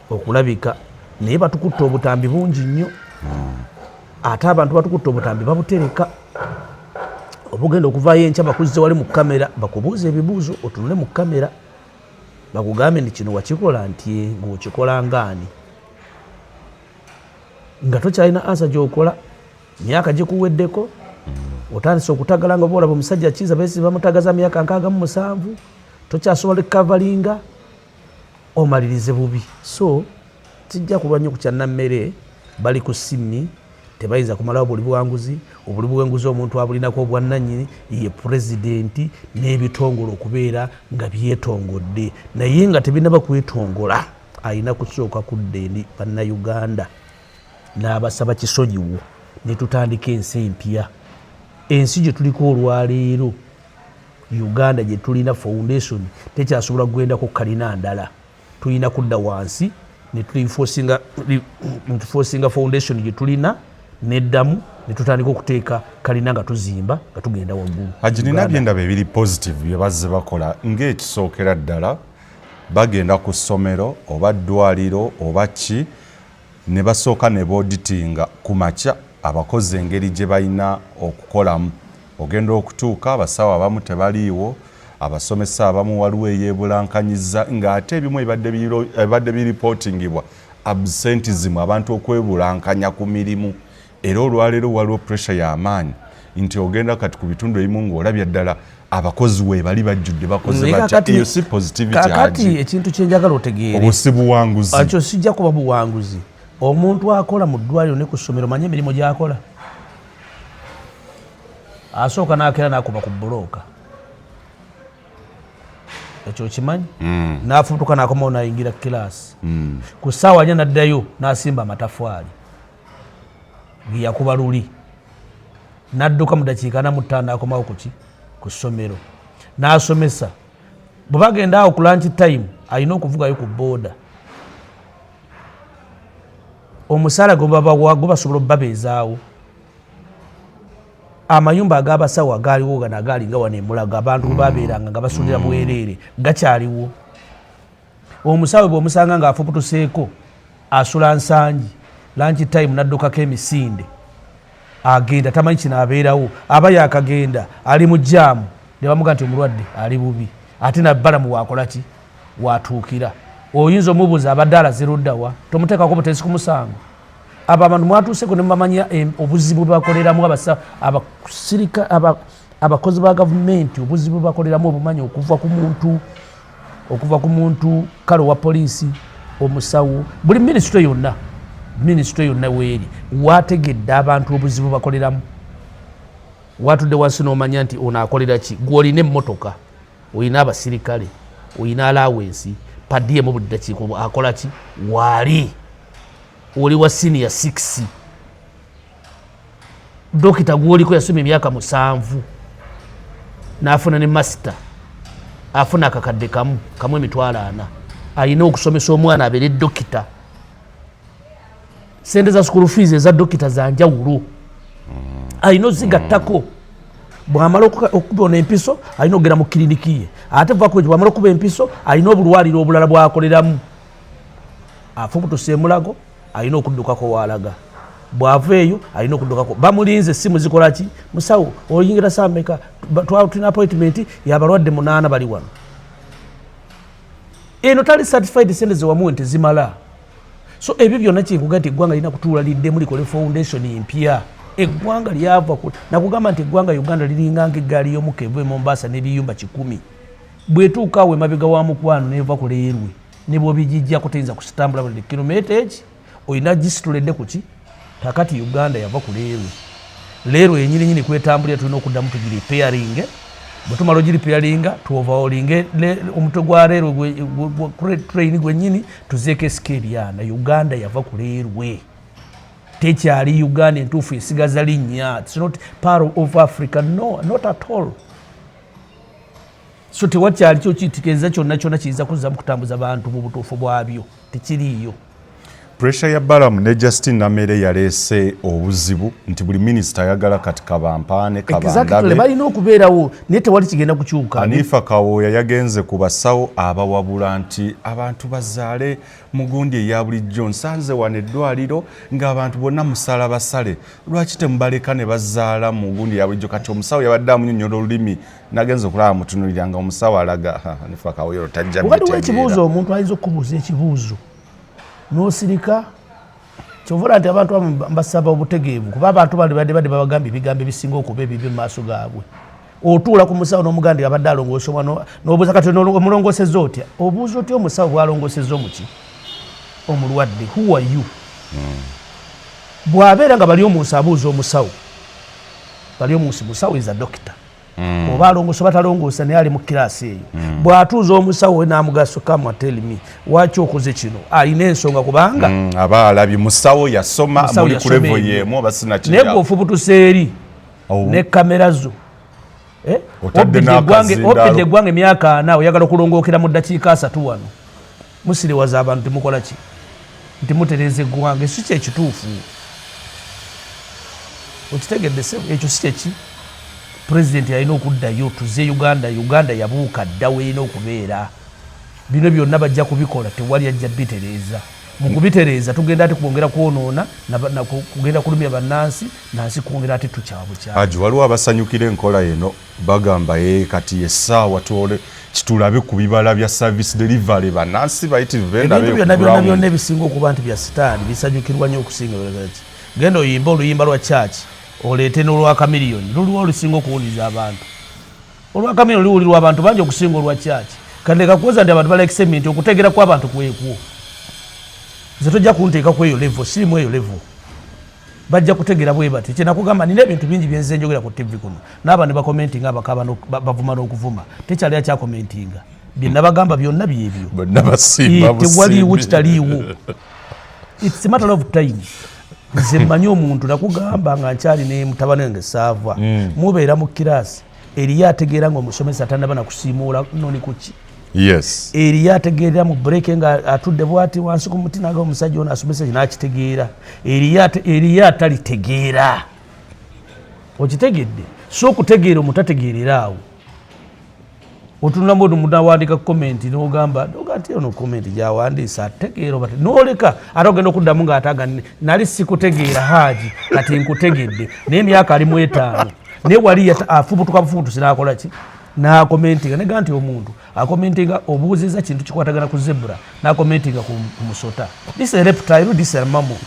okulabika naye batukutte obutambi bungi nnyo ate abantu batukutte obutambi babutereka obugenda okuvaayo enkya bakuzze wali mu kamera bakubuuza ebibuuzo otunule mu kamera bakugambe nti kino wakikola nti ng'okikola ngaani nga tokyalina ansa gy'okola myaka gikuweddeko otandise okutagala nga boolaba omusajja kiza besi bamutagaza myaka 67 tokyasobola ekavalinga omalirize bubi so kijja kulwanya ku kyannammere bali ku simi tebayinza kumalawo buli bwanguzi obuli bwenguzi omuntu abulinako obwannannyini ye pulezidenti n'ebitongole okubeera nga byetongodde naye nga tebinaba kwetongola alina kusooka kudda eri bannayuganda n'abasaba kisonyiwo ne tutandika ensi empya ensi gye tuliko olwaleero Uganda gye tulina foundation tekyasobola kugwendako kalina ndala tulina kudda wansi ne tuliforcinga foundation gye tulina neddamu ne tutandika okuteeka kalina nga tuzimba nga tugenda waggulu nina byendaba ebiri positive bye bazze bakola ng'ekisookera ddala bagenda ku ssomero oba ddwaliro oba ki ne basooka ne booditinga ku makya abakozi engeri gye balina okukolamu ogenda okutuuka abasawo abamu tebaliiwo abasomesa abamu waliwo eyeebulankanyiza ng'ate ebimu ebadde biripootingibwa absentism abantu okwebulankanya ku mirimu era olwaleero waliwo pressure y'amaanyi nti ogenda kati ku bitundu ebimu ng'olabya ddala abakozi we bali bajjudde bakoze batya eyo si positivity kakati ekintu kyenjagala otegeere obwo si buwanguzi ekyo sijja kuba buwanguzi omuntu akola mu ddwaliro ne ku ssomero manye emirimu gy'akola asooka n'akeera n'akuba ku bbulooka ekyo kimanyi n'afubutuka n'akomawo n'ayingira kilaasi ku ssaawa anya n'addayo n'asimba amatafaali geyakuba luli n'adduka mu dakiika 45 n'akomawo kuki ku ssomero n'asomesa bwe bagenda awo ku lunch time alina okuvugayo ku booda omusaala gwe basobola obbabeezaawo amayumba ag'abasawo agaaliwo gano agaalinga wano emulaga abantu babeeranga nga basulira bwereere gakyaliwo omusawo bw'omusanga ng'afubutuseeko asula nsangi lunch time n'addukako emisinde agenda tamanyi kino abeerawo aba yakagenda ali mu jaamu ne bamuga nti omulwadde ali bubi ate nabbalamu wakola ki watuukira oyinza omubuuza abadde alaziruddawa tomuteekako butesi ku musango abo abantu mwatuuseko ne mumamanya obuzibu bakoleramu abasirika abakozi ba gavumenti obuzibu bakoleramu obumanyi okuva ku muntu kale wa poliisi omusawo buli minisitule yonna weeri wategedde abantu obuzibu bakoleramu watudde wansi n'omanya nti ono akolera ki gw'olina emmotoka olina abasirikale olina alawensi padiyemu buli ddakiiko akola ki waali oli wa senior 6 dokita gw'oliko yasoma emyaka 7 n'afuna ne masita afuna akakadde kamu emitwalo 4 alina okusomesa omwana abeere dokita sente za school fees eza dokita za njawulo alina ozigattako bwamala okubona empiso alina okugenda mu kiriniki ye ate bwamala okuba empiso alina obulwaliro obulala bwakoleramu afubutusa emulago alina okuddukako waalaga bw'ava eyo alina okuddukako bamulinze essimu zikola ki musawo oyingira saameka tulina appointment yabalwadde 8 bali wano eno tali certified sente zewamuwe ntezimala so ebyo byonna kyenkuga nti eggwanga lirina kutuula liddemu likole foundation empya eggwanga lyava nakugamba nti eggwanga Uganda liringanga eggaali y'omukka eva e Mombasa n'ebiyumba 10 bw'etuuka awo emabega wa mukwano n'eva ku leerwe ne bw'obigijjako teyinza kusitambula buli kilometage olina gisituledde ku ki kakati Uganda yava ku leerwe yenyininyini kwetambulira tulina okuddamu tugiripyaringe bwe tumala ogiripyaringa tuovaolinge omutwe gwa leerwe train gwennyini tuzeeko esikeeri yana Uganda yava ku leerwe tekyali Uganda entuufu esigaza linnya. It's not part of Africa, no, not at all. So tewakyali kyo kitegeeza kyonna kiyinza kuzza mu kutambuza bantu mu butuufu bwabyo tekiriiyo. Pressure ya Balamu ne Justin Namere yaleese obuzibu nti buli minisita ayagala kati kabampaane kabandabe. Exactly, balina okubeerawo naye tewali kigenda kukyuka. Hanifa Kawoya yagenze ku basawo abawabula nti abantu bazaale mu gundi eya bulijjo nsanze wano eddwaliro ng'abantu bonna musala basale lwaki temubaleka ne bazaala mu gundi eya bulijjo kati omusawo yabadde amunnyonnyola olulimi nagenze okulaba mutunuulira nga omusawo alaga Hanifa Kawoya tajja bitegeera. Waliwo ekibuuzo omuntu ayinza okukubuuza ekibuuzo n'osirika kyovula nti abantu mbasaba obutegeevu kuba abantu badde babagambye ebigambo ebisinga okuba ebibyo mu maaso gaabwe. Otuula ku musawo n'omuganda abadde alongoose omwana n'obuuza kati omulongoosezza otya obuuza otya omusawo bw'alongoosezza omuki omulwadde who are you bw'abeera nga bali omunsi abuuza omusawo bali omunsi musawo is a doctor oba alongoosa batalongoosa naye ali mu kiraasi eyo bw'atuuza omusawo we n'amugaso come tell me waki okoze kino alina ensonga kubanga aba alabye musawo yasoma muli ku level y'emu oba sinakirya naye bw'ofubutuse eri ne kamera zo obidde eggwanga emyaka 4 oyagala okulongookera mu ddakiika 3 wano musiriwaza abantu temukola ki nti mutereeza eggwanga si kyekituufu okitegedde ekyo si kyeki President alina okuddayo tuze Uganda yabuuka ddawo erina okubeera bino byonna bajja kubikola tewali ajja bitereeza mu kubitereeza tugenda ati kwongera kwonoona kugenda kulumya bannansi nansi kwongera ati tukyabukyalo aji waliwo abasanyukira enkola eno bagamba kati essaawa twole kitulabe ku bibala bya service delivery bannansi bayitirivu byonna ebisinga okuba nti bya sitaani bisanyukirwa nnyo okusinga genda oyimba oluyimba lwa church oleete n'olwaka miliyoni luliwo olusinga okuwuliza abantu olwaka miliyoni luwulirwa abantu bangi okusinga olwa church kandi kakuweza nti abantu balekise minti okutegera kw'abantu kwekwo nze tojja kunteeka ku eyo level sirimu eyo level bajja kutegera bwe bati kyenakugamba nina ebintu bingi byenze njogera ku TV kuno n'aba ne bakomentinga abakaba bavuma n'okuvuma tekyali akyakomentinga bye nabagamba byonna byebyo tewaliiwo kitaliiwo it's a matter of time nze mmanyi omuntu nakugamba nga nkyali ne mutabani wange saava mubeera mu kiraasi eriyo ategeera nga omusomesa tanaba nakusiimuula noni kuki yes eriyo ategeera mu break nga atudde bwati wansi ku muti naga omusajja ono asomesa nakitegeera eriyo atalitegeera okitegedde so okutegeera omutategeerera awo otunula mbodu munawandika komenti n'ogamba nti ono komenti gyawandiisa ategeera oba n'oleka ate ogenda okuddamu ng'ataga nali sikutegeera Haji kati nkutegedde naye emyaka ali mu 5 naye wali afubutuka bufubutusi n'akola ki n'akomentinga nega nti omuntu akomentinga obuuziza kintu kikwatagana ku zebra n'akomentinga ku musota this is a reptile this is a mammal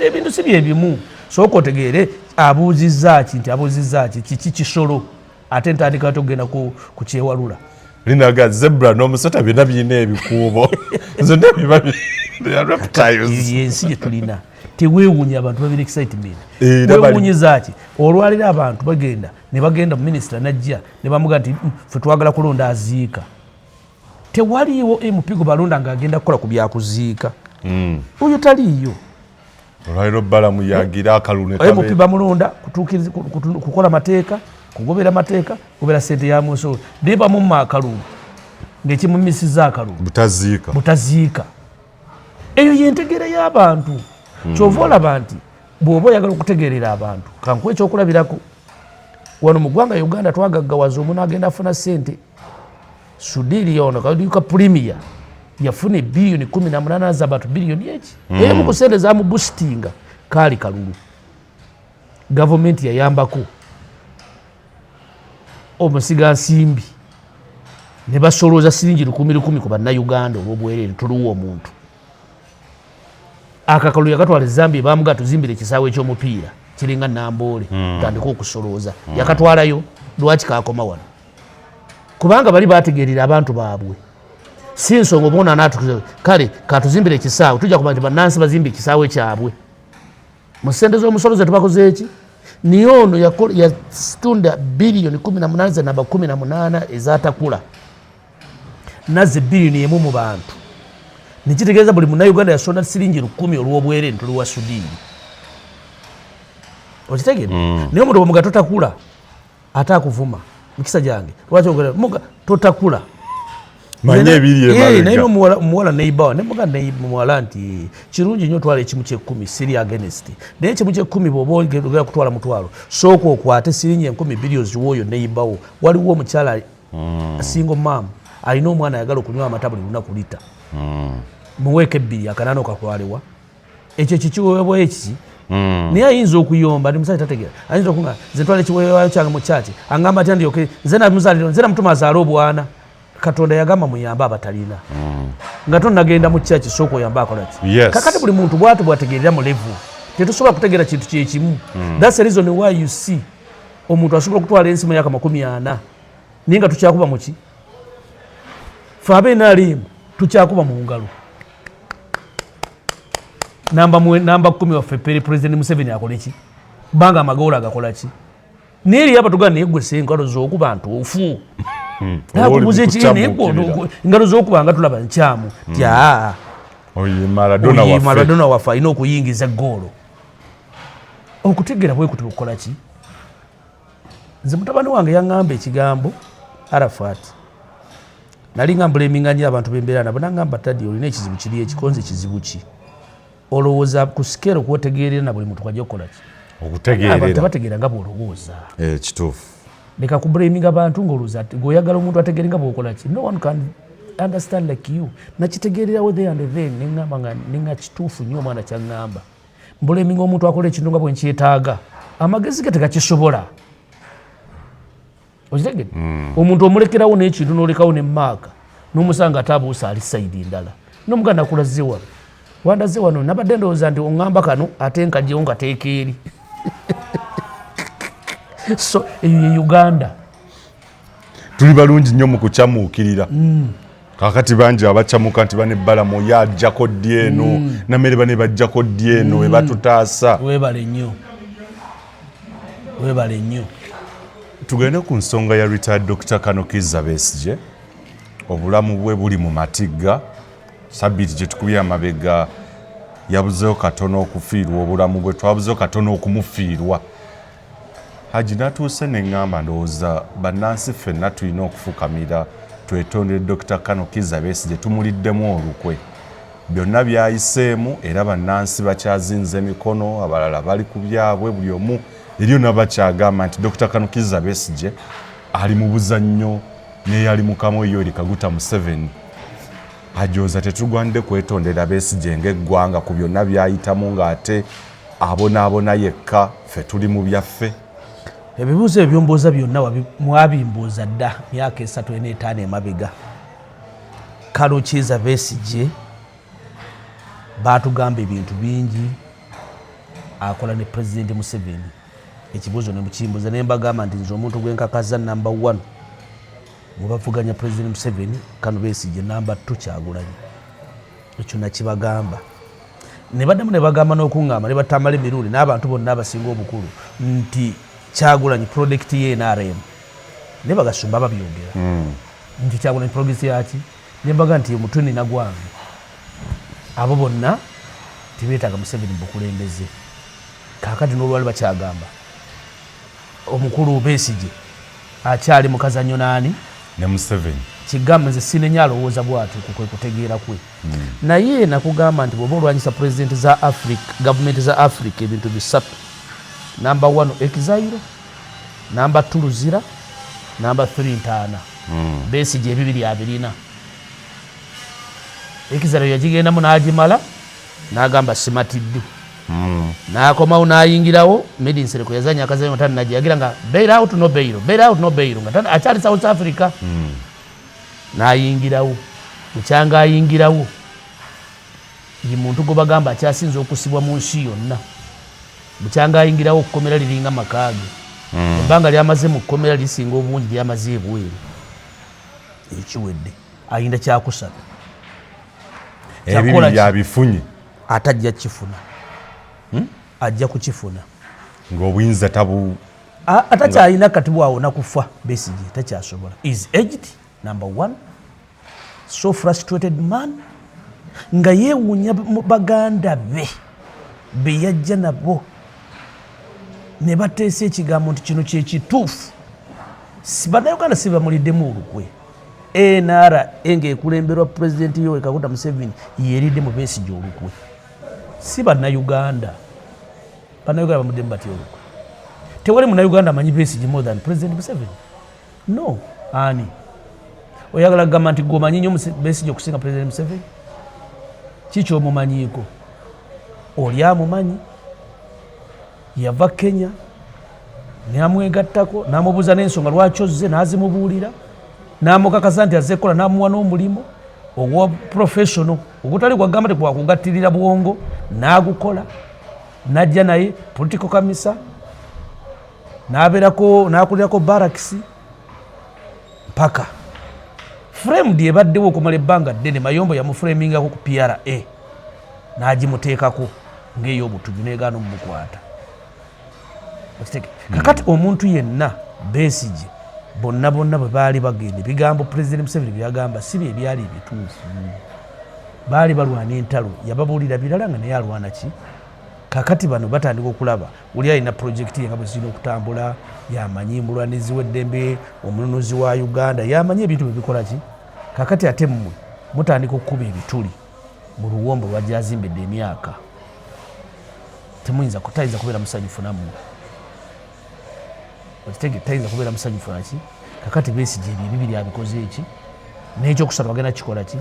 ebintu si byebimu sooka otegeere abuuzizza ki nti abuuzizza ki kiki kisolo ate ntandika togenda ku kyewalula linaga zebra n'omusota byonna birina ebikuubo zonna biba yensi gye tulina teweewuunya abantu babira excitement weewuunyiza ki olwalira abantu bagenda mu minisita najja ne bamuga nti ffe twagala kulonda aziika tewaliiwo mupigo balonda ng'agenda kukola ku byakuziika oyo taliiyo olwaliro balamu yagira akalulu mupi bamulonda kukola mateeka kugobera mateeka kugobera sente ya musolo naye bamumma akalulu ng'ekimumisiza akalulu butaziika eyo yentegeera y'abantu kyova olaba nti bw'oba oyagala okutegeerera abantu kankuwa ekyokulabirako wano mu ggwanga Uganda twagaggawaza omuntu agenda afuna sente Sudiri ono kaduka premier yafuna bilioni 18 z'abantu bilioni eki emu ku sente za mu boostinga kali kalulu gavumenti yayambako omusiga nsimbi ne basolooza siringi 10,000 ku bannayuganda olw'obwereere tuluwa omuntu akakalulu yakatwala Zambia bamuga tuzimbire ekisaawe ekyomupiira kiringa Namboole tandika okusolooza yakatwalayo lwaki kakoma wano kubanga bali bategeerera abantu baabwe si nsonga obona naatu kale katuzimbire ekisaawe tujja kumanya bannansi bazimba ekisaawe kyabwe mu ssente z'omusolo ze tubakoze eki niye ono yatunda bilioni 18 namba 18 ezatakula naze bilioni emu mu bantu nikitegeeza buli munnayuganda yasonda siringi 10 olw'obwere ntuli wa Sudiri okitegere naye omuntu bwemuga totakula ate akuvuma mukisa gyange lwaki ogera muga totakula manye ebiri naye muwala neighbor nemuga muwala nti kirungi nnyo twala ekimu ky'ekkumi siri against naye ekimu ky'ekkumi bw'oba ogera kutwala mutwalo sooka okwate siringi 10 billions w'oyo neighbor wo waliwo omukyala single mom alina omwana ayagala okunywa amata buli lunaku lita muweeko 2 akanaana okakwalewa ekyo kikiweebwa ekiki naye ayinza okuyomba ndi musajja tategeera ayinza okunga nze ntwala ekiweebwayo kyange mu kyaki angamba atya ndyoke nze namuzaaliro nze namutuma azaale obwana Katonda yagamba muyambe abatalina nga tonnagenda mu kyaki sooka oyambe akolaki kakati buli muntu bwatu bwategeerera mu level tetusobola kutegeera kintu kyekimu that's the reason why you see omuntu asobola okutwala ensi mu myaka 40 naye nga tukyakuba muki fe abenaalimu tukyakuba mu ngalo namba 10 waffe President Museveni akoleki banga amagoola agakolaki naye eri abatugana naye gwe engalo z'okuba ntuufu nakubuza engalo z'okuba nga tulaba nkyamu tya Maradona waffe alina okuyingiza eggoolo okutegeera bwe kuti okukolaki nze mutabani wange yaŋŋamba ekigambo Arafat nali ngambula eminganya abantu b'embeera nabo naŋŋamba taddi olina ekizibu kiri ekikonze kizibu ki olowooza ku sikeero kwotegeerera na buli muntu kwajja okukolaki abantu bategeera nga bw'olowooza kituufu leka kubulaminga abantu ng'olowooza ng'oyagala omuntu ategeere nga bw'okolaki no one can understand like you nakitegeererawo there and then neŋŋamba nga ninga kituufu nnyo omwana kyaŋŋamba mbulaminga omuntu akola ekintu nga bwe nkyetaaga amagezi ge tegakisobola okitegedde omuntu omulekerawo n'ekintu n'olekawo ne maaka n'omusanga ate abuusa ali sayidi ndala n'omuganda akulaze wano wandaze wano nabadde ndowooza nti oŋŋamba kano ate nkajjewo ngateeka eri so eyo ye Uganda tuli balungi nnyo mu kukyamuukirira kakati bangi abakyamuka nti bane balamu yajjako ddi eno nammere bane bajjako ddi eno we batutaasa weebale nnyo tugende ku nsonga ya retired Dr. Kano Kizza Besigye obulamu bwe buli mu matigga sabbiiti gye tukubye amabega yabuzeewo katono okufiirwa obulamu bwe twabuzeewo katono okumufiirwa Haji natuuse ne ŋŋamba ndowooza bannansi ffenna tulina okufukamira twetondere Dr. Kano Kizza Besigye tumuliddemu olukwe byonna byayiseemu era bannansi bakyazinze emikono abalala bali ku byabwe buli omu eriyo nabakyagamba nti Dr. Kano Kizza Besigye ali mu buzannyo neyali mukama Yoweri Kaguta Museveni ajooza tetugwanide kwetondera Besigye ng'eggwanga ku byonna byayitamu ng'ate abonaabona yekka ffe tuli mu byaffe ebibuuzo ebyombooza byonna mwabimbooza dda myaka 35 emabega Kano Kizza Besigye baatugamba ebintu bingi akola ne President Museveni ekibuuzo ne mukimbuza ne mbagamba nti nze omuntu gwenkakaza number 1 mubavuganya President Museveni Kano Besigye number 2 Kyagulanyi ekyo nakibagamba ne baddamu ne bagamba n'okuŋŋamba ne batambala emirundi n'abantu bonna abasinga obukulu nti Kyagulanyi product ye NRM ne bagasumba babyogera nti Kyagulanyi product yaki ne mbaga nti omutwe nina gwange abo bonna tibeetaaga Museveni bukulembeze kaakati n'olwali bakyagamba omukulu Besigye akyali mukazannyo nani ne Museveni kigamba nze sinenya alowooza bw'atyo kwe kutegeera kwe naye nakugamba nti bw'oba olwanyisa pulezidenti za Africa gavumenti za Africa ebintu bisatu number 1 Exile number 2 Luzira number 3 Ntaana Besigye ebibiri abirina Exile yagigendamu n'agimala n'agamba simatiddu n'akomawo n'ayingirawo Medi Nsereko yazanya akazanyo nga tannagiyagira nga bail out no bail nga akyali South Africa n'ayingirawo mukyanga ayingirawo ye muntu gwe bagamba akyasinza okusibwa mu nsi yonna mukyanga ayingirawo okukomera liringa makaage ebbanga lyamaze mu kukomera lisinga obungi lyamaze ebweru ekiwedde ayinda kyakusatu ebibiri byabifunye atajja kifuna ajja kukifuna ng'obuyinza atakyalina kati bwawo nakufa Besigye takyasobola is aged number 1 so frustrated man nga yeewuunya baganda be yajja nabo ne bateesa ekigambo nti kino kyekituufu bannayuganda si bamuliddemu olukwe NRA ng'ekulemberwa pulezidenti Yoweri Kaguta Museveni yeeridde mu Besigye olukwe si bannayuganda bamuddemu batya olukwe tewali munnayuganda amanyi Besigye more than President Museveni no ani oyagala kugamba nti gwomanyi nnyo Besigye okusinga President Museveni kiki omumanyiiko oli amumanyi yava Kenya n'amwegattako n'amubuuza n'ensonga lwaki ozze n'azimubuulira n'amukakasa nti azze kukola n'amuwa n'omulimu ogwa professional ogutali gwagamba tekwakugattirira bwongo n'agukola n'ajja naye political kamisa n'akulirako barracks mpaka framed ebaddewo okumala ebbanga ddene Mayombo yamuframingako ku PRA n'agimuteekako ng'ey'obutuju n'egaana omumukwata kakati omuntu yenna Besigye bonna bwe baali bagenda ebigambo President Museveni byagamba si bye byali ebituufu baali balwana entalo yababuulira birala nga naye alwana ki kakati bano batandika okulaba oli alina projekiti ye nga bwe zirina okutambula yamanyi mulwanizi w'eddembe omununuzi wa Uganda yamanyi ebintu bebikola ki kakati ate mmwe mutandika okukuba ebituli mu luwombo lwajazimbedde emyaka tayinza kubeera musanyufu nammwe tayinza kubeera musanyufu naki kakati Besigye ebyo ebibiri abikoze eki n'ekyokusatu agenda kikola ki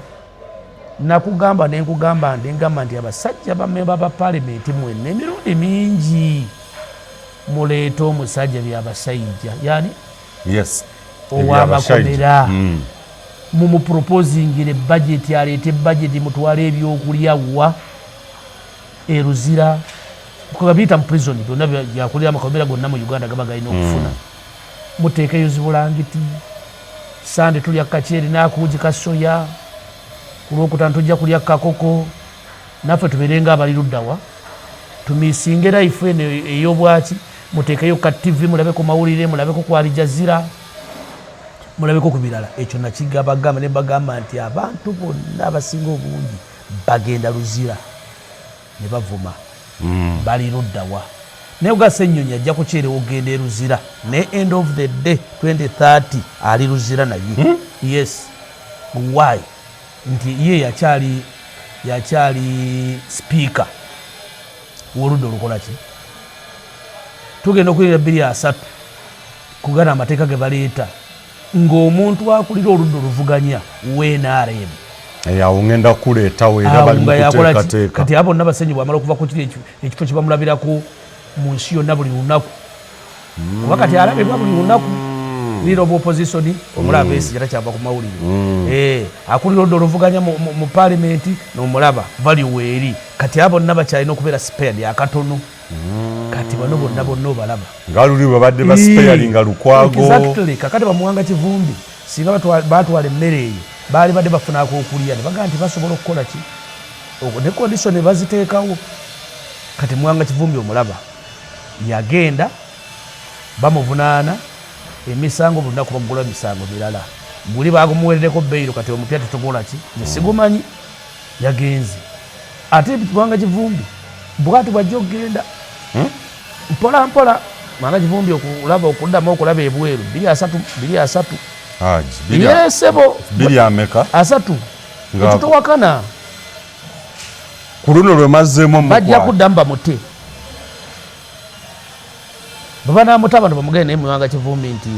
nakugamba nenkugamba ndengamba nti abasajja bamemba ba palimenti mwenna emirundi mingi muleeta omusajja byabasajja yani owamakomera mumuproposingire budget aleete budget mutwale ebyokulya wa Eruzira kubabiyita mu prison byonna byakulira amakomera gonna mu Uganda gaba galina okufuna muteekeyo zibulangiti sande tulya kaceeri n'akuugi kasoya kulwokutano tujja kulya kakoko naffe tubeerenga abali luddawa tumisinge life eno ey'obwaki muteekeyo ka TV mulabeko mawulire mulabeko ku Al Jazeera mulabeko ku birala ekyo nakigabagamba ne bagamba nti abantu bonna abasinga obungi bagenda Luzira ne bavuma bali luddawa naye ogasa ennyonyi ajja kukyerewo ogenda e Luzira ne end of the day 2030 ali Luzira naye yes why nti ye yakyali speaker w'oludda olukola ki tugenda okulira 2 kugana amateeka ge baleeta ng'omuntu akulira oludda oluvuganya w'NRM awo ngenda kuleetawo era bali mu kuteekateeka kati abo bonna basenyi bwamala okuva ku kiri ekifo kye bamulabirako mu nsi yonna buli lunaku oba kati alabibwa buli lunaku leader of opposition omulaba Besigye takyava ku mawulire akulira oludda oluvuganya mu parliament n'omulaba value eri kati abo bonna bakyalina okubeera spared akatono kati bano bonna obalaba nga luli bwe badde baspeyalinga Lukwago. Exactly. Kakati bamuwanga Kivumbi singa batwala emmere eyo baali badde bafunako okulya ne bagaa nti basobola okukola ki ne kondisoni baziteekawo. Kati Muwanga Kivumbi omulaba yagenda bamuvunaana emisango buli lunaku bagula emisango mirala guli bagumuweerereko beyiro kati omupya tetugola ki nesigumanyi yagenze ate Muwanga Kivumbi bwati bwajja okgenda mpola mpola. Muwanga Kivumbi okulaba okuddamu okulaba ebweru 2-3 yesebo 3 tetutowakana ku luno lwe mazzeemu bajja kuddamu bamute baba namuta abantu bamugende naye Muwanga Kivumbi nti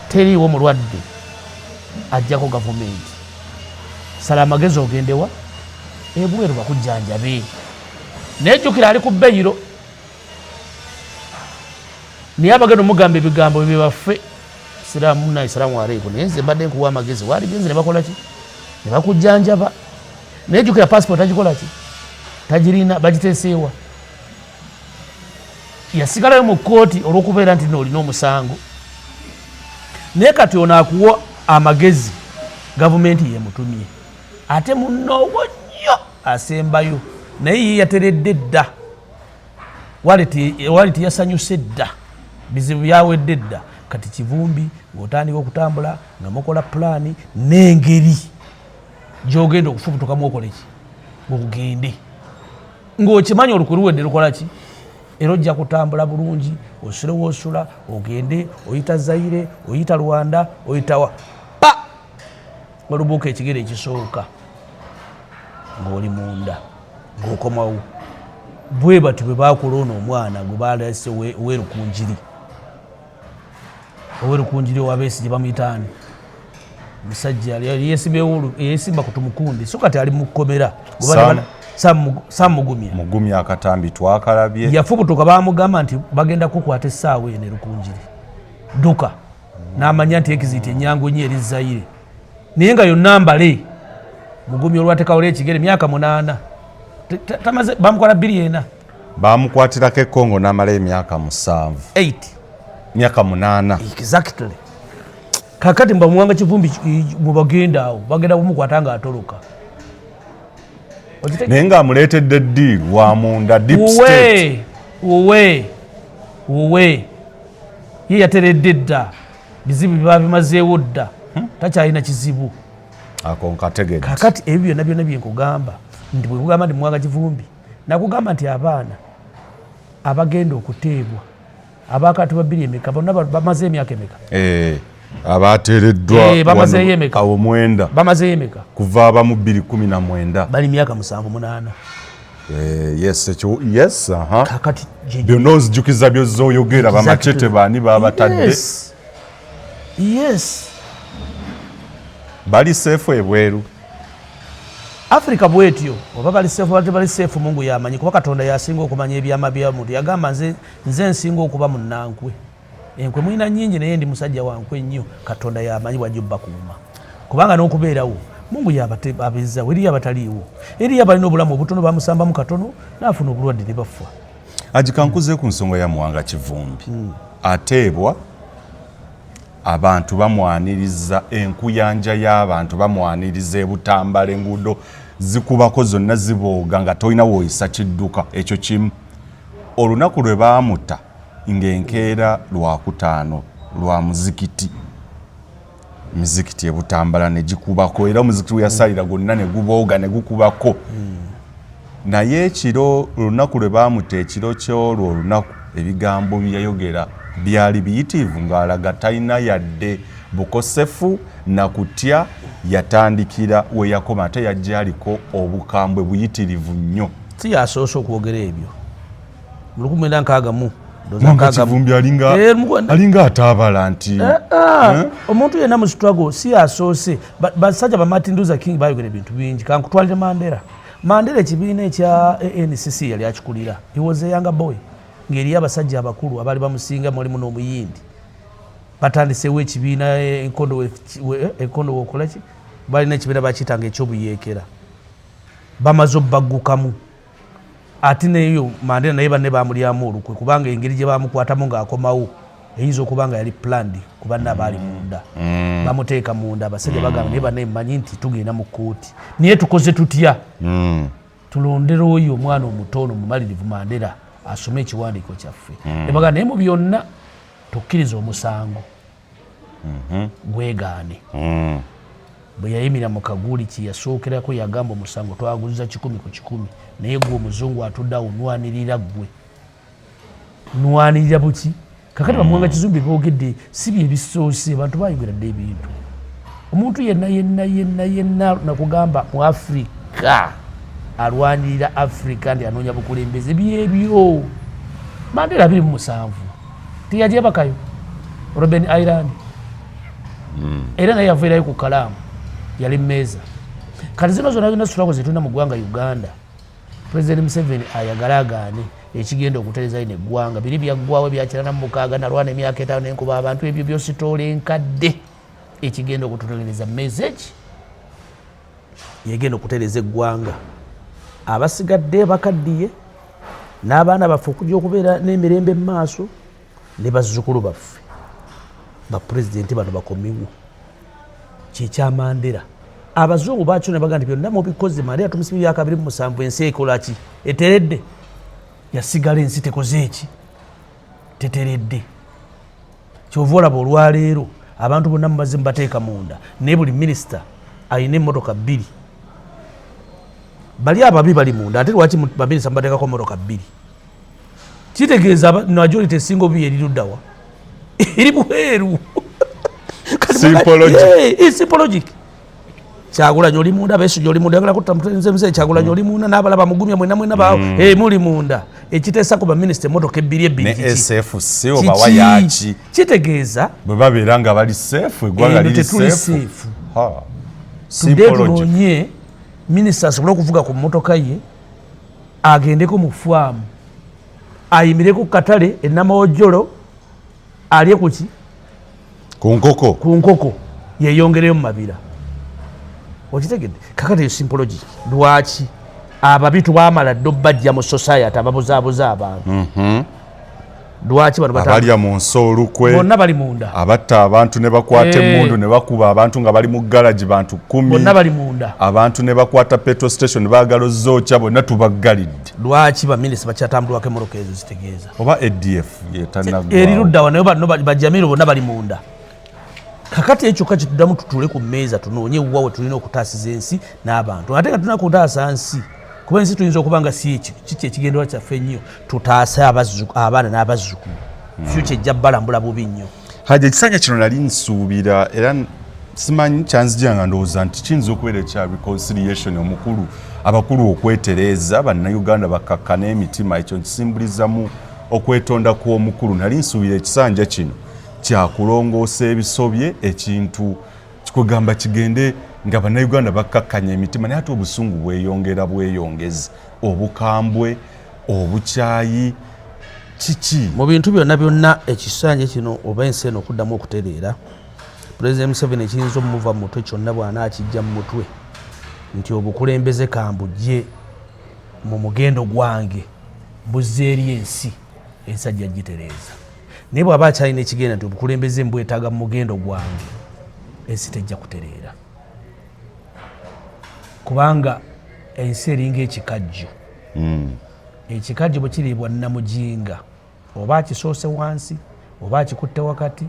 teriiwo mulwadde ajjako gavumenti sala amagezi ogendewa ebweru bakujjanjabe nejjukira ali ku beyiro naye abagenda omugamba ebigambo bye baffe siraamu na isalaamu aleikum naye nze mbadde nkuwa amagezi waali genze ne bakola ki ne bakujjanjaba nejjukira passport agikola ki tagirina bagiteeseewa yasigalayo mu kkooti olw'okubeera nti noolina omusango naye kati ono akuwa amagezi gavumenti yemutumye ate munnoowo nnyo asembayo naye ye yateredde dda wali tiyasanyuse dda bizibu byawedde dda. Kati Kivumbi ng'otandika okutambula nga mukola pulaani n'engeri gy'ogenda okufubutukamu okole ki ogende ng'okimanyi olukwe luwedde lukola ki era ojja kutambula bulungi osule woosula ogende oyita Zaire oyita Rwanda oyitawa pa olubuuka ekigere ekisooka ng'oli munda ng'okomawo bwe bati bwe baakola ono omwana gwe baalese Owerukunjiri owabesigye bamuyitaani musajja yesimba ku Tumukundi so kati ali mu kkomera Mugumya akatambi twakalabye yafubutuka bamugamba nti bagenda kukwata essaawa eno Rukunjiri duka n'amanya nti exit enyangu nnyo eri Zaire naye nga yonna mbale Mugumya olwatekawo ekigere myaka 8 tamaze bamukola 2 bamukwatirako ekongo n'amala emyaka 7 myaka 8 exactly. Kakati mba Muwanga Kivumbi mubagenda awo bagenda bumukwata nga atoloka naye nga amuleetedde ddiiru wa munda deep state uwe ye yateredde dda bizibu biba bimazeewo dda takyalina kizibu ako nkategedde. Kakati ebyo byonna byenkugamba nti bwe kugamba nti Muwanga Kivumbi nakugamba nti abaana abagenda okuteebwa abakati babiri emeka bonna bamaze emyaka emeka abateereddwa awo 9 bamaze emeka kuva abamu 2019 bali myaka 7-8 yes kakati byonna ozijjukiza byozooyogera bamacete baani babatadde yes bali seefu ebweru Africa bwetyo oba bali seefu bali bali seefu Mungu yamanyi kuba Katonda yasinga okumanya ebyama byamuntu yagamba nze nsinga okuba mu Nankwe enkwe mwina nnyingi naye ndi musajja wankwe nnyo Katonda yamanyi bwajjubba kuuma kubanga n'okubeerawo Mungu yabeza eri abataliiwo eri abalina obulamu obutono bamusambamu katono n'afuna obulwadde ne bafa. Agikankuze ku nsonga ya Muwanga Kivumbi ateebwa abantu bamwaniriza enkuyanja y'abantu bamwaniriza ebutambala enguudo zikubako zonna zibooga nga tolina wooyisa kidduka ekyo kimu olunaku lwe baamuta ng'enkeera Lwakutaano lwa muzikiti ebutambala ne gikubako era omuzikiti we yasalira gonna ne gubooga ne gukubako naye ekiro olunaku lwe baamuta ekiro kyolwo olunaku ebigambo byayogera byali biyitivu ng'alaga talina yadde bukosefu na kutya yatandikira we yakoma ate yajja aliko obukambwe buyitirivu nnyo. Si yasoose okwogera ebyo mu 1961 Muwanga Kivumbi alinga ataabala nti omuntu yenna mu struggle si yasoose basajja ba Martin Luther King bayogera ebintu bingi kankutwalire Mandela ekibiina ekya NCC yali akikulira he was a younger boy ngeri abasajja abakulu abali bamusinga mulimu n'omuyindi batandiseewo ekibiina enkondo wokolaki balina ekibiina bakiyitanga ekyobuyeekera bamaze obbaggukamu ate neyo Mandela naye banne bamulyamu olukwe kubanga engeri gye bamukwatamu ng'akomawo eyinza okuba nga yali planned ku banne abaali munda bamuteeka munda abasajja bagamba naye banne mmanyi nti tugenda mu kkooti naye tukoze tutya tulondera oyo omwana omutono mumalirivu Mandela asome ekiwandiiko kyaffe ne bagamba naye mu byonna tukkiriza omusango gwegaane bwe yayimira mu kaguuli kiyasookerako yagamba omusango twaguliza 100 ku 100 naye gwe omuzungu atuddawo nwanirira gwe nwanirira buki kakati bamuwanga kizumbi boogedde si bye bisoose abantu bayogeradde ebintu omuntu yenna nakugamba mu Afrika alwanirira Afrika ndi anoonya bukulembeze byebyo Mandela 27 teyajebakayo Robben Island era naye yaveerayo ku kalaamu yali mmeeza kati zino zonna situlako zetulina mu ggwanga Uganda President Museveni ayagalagaane ekigenda okutereza ine eggwanga biri byaggwawo byakirana mu mukaaga nalwana emyaka 5 nenkuba abantu ebyo byositoola enkadde ekigenda okututegereza message yegenda okutereza eggwanga abasigadde bakaddiye n'abaana baffe okujja okubeera n'emirembe mu maaso ne bazzukulu baffe bapulezidenti bano bakomiwo kyekya Mandela abazungu bakyo ne bagamba nti byonna mubikoze Mandela tumusibye myaka 27 ensi ekolaki eteredde yasigala ensi tekoze eki teteredde kyova olaba olwaleero abantu bonna mubaze mubateeka munda naye buli minisita alina emmotoka 2 bali ababi bali munda ate lwaki baminisita mubateekako emmotoka 2 kitegeeza majority esinga obubi eriruddawa eri buheeru simple logic Kyagulanyi oli munda Besigye oli munda yagala kutta Mzee Kyagulanyi oli munda n'abalaba mugumya mwenna baawo muli munda ekiteesa ku baminisita emmotoka 2 ne SFC obawa yaki kitegeeza bwe babeera nga bali safe eggwanga liri safe tunoonye minisita asobole okuvuga ku mmotoka ye agendeko mu faamu ayimireko ku katale ennamawojjolo alye kuki ku nkoko yeyongereyo mu mabira okitegedde kakati eyo simple logic lwaki ababi tubamala ddo bajja mu society ababuzaabuza abantu lwaki bano abalya mu nso olukwe bonna bali munda abatta abantu ne bakwata emmundu ne bakuba abantu nga bali mu garage bantu 10 bonna bali munda abantu ne bakwata petrol station ne baagala zookya bonna tubaggalidde lwaki baminisita bakyatambulwako emmotoka ezo zitegeeza oba ADF yetanagwa eriruddawa naye bano bajjamiiro bonna bali munda kakati ekyokka kituddamu tutule ku mmeeza tunoonye wawe tulina okutaasiza ensi n'abantu ate nga tulina kutaasa nsi kuba ensi tuyinza okuba nga si ekyo kiki ekigenderwa kyaffe ennyo tutaase abaana n'abazzukulu fyuca ejja balambula bubi nnyo haja ekisanja kino nali nsuubira era simanyi kyanzijira nga ndowooza nti kiyinza okubeera ekya reconciliation omukulu abakulu okwetereeza bannayuganda bakakkana emitima ekyo nkisimbulizamu okwetonda kw'omukulu nali nsuubira ekisanja kino kyakulongoosa ebisobye ekintu kikugamba kigende nga bannayuganda bakkakkanya emitima naye ate obusungu bweyongeza obukambwe obukyayi kiki mu bintu byonna ekisanja kino oba ensi eno okuddamu okutereera President Museveni ekiyinza omuva mu mutwe kyonna bw'anaakijja mu mutwe nti obukulembeze kambujje mu mugendo gwange buzze eri ensi ajja gitereeza naye bw'aba akyalina ekigenda nti obukulembeze mbwetaaga mu mugendo gwange ensi tejja kutereera kubanga ensi eringa ekikajjo ekikajjo bwe kiriibwa nnamujinga oba akisoose wansi oba akikutte wakati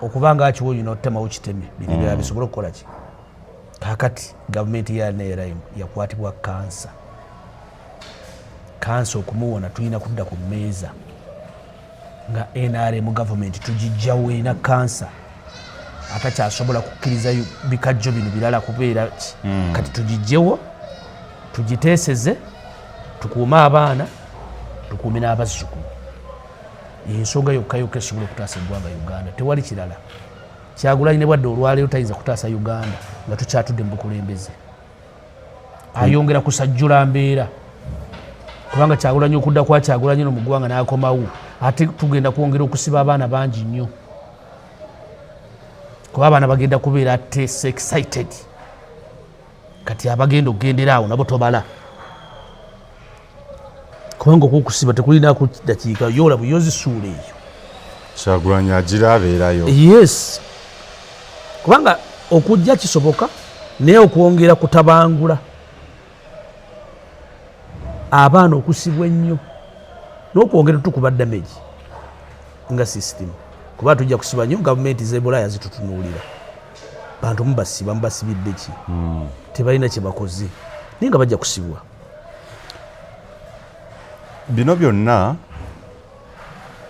okubanga akiwa olina otemawo kiteme bino bya bisobola okukola ki kakati gavumenti ya NRM yakwatibwa kansa okumuwona tulina kudda ku mmeeza nga NRM gavumenti tugijjawo erina kansa atakyasobola kukkiriza bikajjo bino birala kubeera kati tugijjewo tugiteeseze tukuume abaana tukuume n'abazzukulu ensonga yokka esobola okutaasa eggwanga Uganda tewali kirala Kyagulanyi ne bwadde olwaleero tayinza kutaasa Uganda nga tukyatudde mu bukulembeze ayongera kusajjula mbeera kubanga Kyagulanyi okudda kwa Kyagulanyi no mu ggwanga n'akomawo ate tugenda kwongera okusiba abaana bangi nnyo kuba abaana bagenda kubeera ate excited kati abagenda okugendera awo nabo tobala kubanga okukusiba tekulinaku dakiika yola buyozi suula eyo Kyagulanyi agira abeerayo. Yes, kubanga okujja kisoboka naye okwongera kutabangula abaana okusibwa ennyo n'okwongera tukuba damage nga system kuba tujja kusiba nnyo gavumenti z'ebulaya zitutunuulira bantu mubasibidde ki tebalina kye bakoze naye nga bajja kusibwa. Bino byonna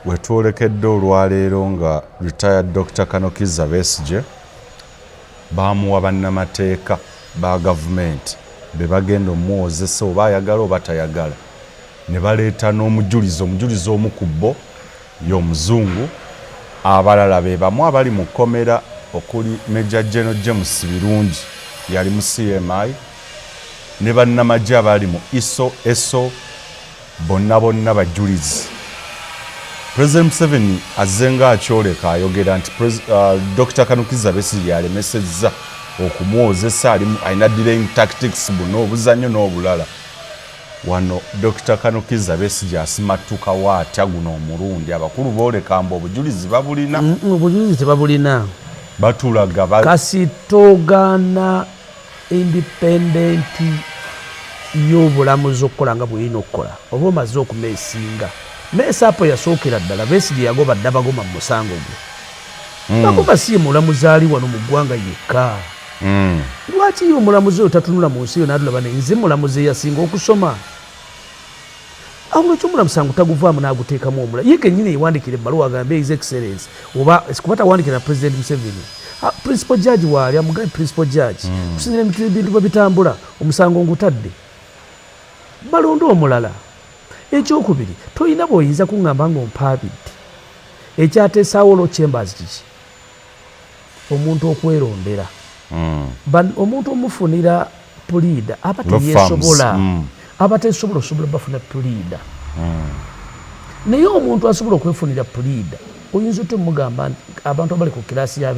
wetwolekedde olwaleero nga retired Dr. Kanokiza Besigye baamuwa bannamateeka ba gavumenti be bagenda omuwozesa oba ayagala oba tayagala ne baleeta n'omujulizi omu ku bo y'omuzungu abalala be bamu abali mu kkomera okuli Major General James Birungi yali mu CMI ne bannamagye abali mu ESO bonna bajulizi. President Museveni azenga akyoleka ayogera nti Dr. Kanokiza Besigye yalemesezza okumuwozesa alina delaying tactics buno obuzannyo n'obulala. Wano Dr. Kanokiza Besigye asimatuka waatya guno omulundi abakulu booleka mbu obujulizi babulina. Obujulizi tebabulina. Batulaga kasi togaana independent y'obulamuzi okukola nga bw'olina okukola oba omaze okumeesinga. Meesaapo yasookera ddala Besigye yagoba dda bagoma mu musango gwe. Bagoba si ye mulamuzi ali wano mu ggwanga yekka. Lwaki ye omulamuzi oyo tatunula mu nsi yo n'atulaba ne nze mulamuzi eyasinga okusoma? Awo lwaki omulamusango taguvaamu n'aguteekamu omulala? Ye kennyini yeewandikira ebbaluwa agambe His Excellency oba kuba tawandikira President Museveni. Principal Judge waali amugabe Principal Judge. Kusinzira ebintu bwe bitambula omusango ngutadde. Balonda omulala. Ekyokubiri toyina bw'oyinza kuŋŋamba ng'ompaabidde. Ekyateesaawo Law Chambers kiki? Omuntu okwerondera. Omuntu omufunira puliida aba teyeesobola. Aba tesobola osobola bafuna puliida. Naye omuntu asobola okwefunira puliida oyinza otya omugamba nti abantu abali ku kiraasi ya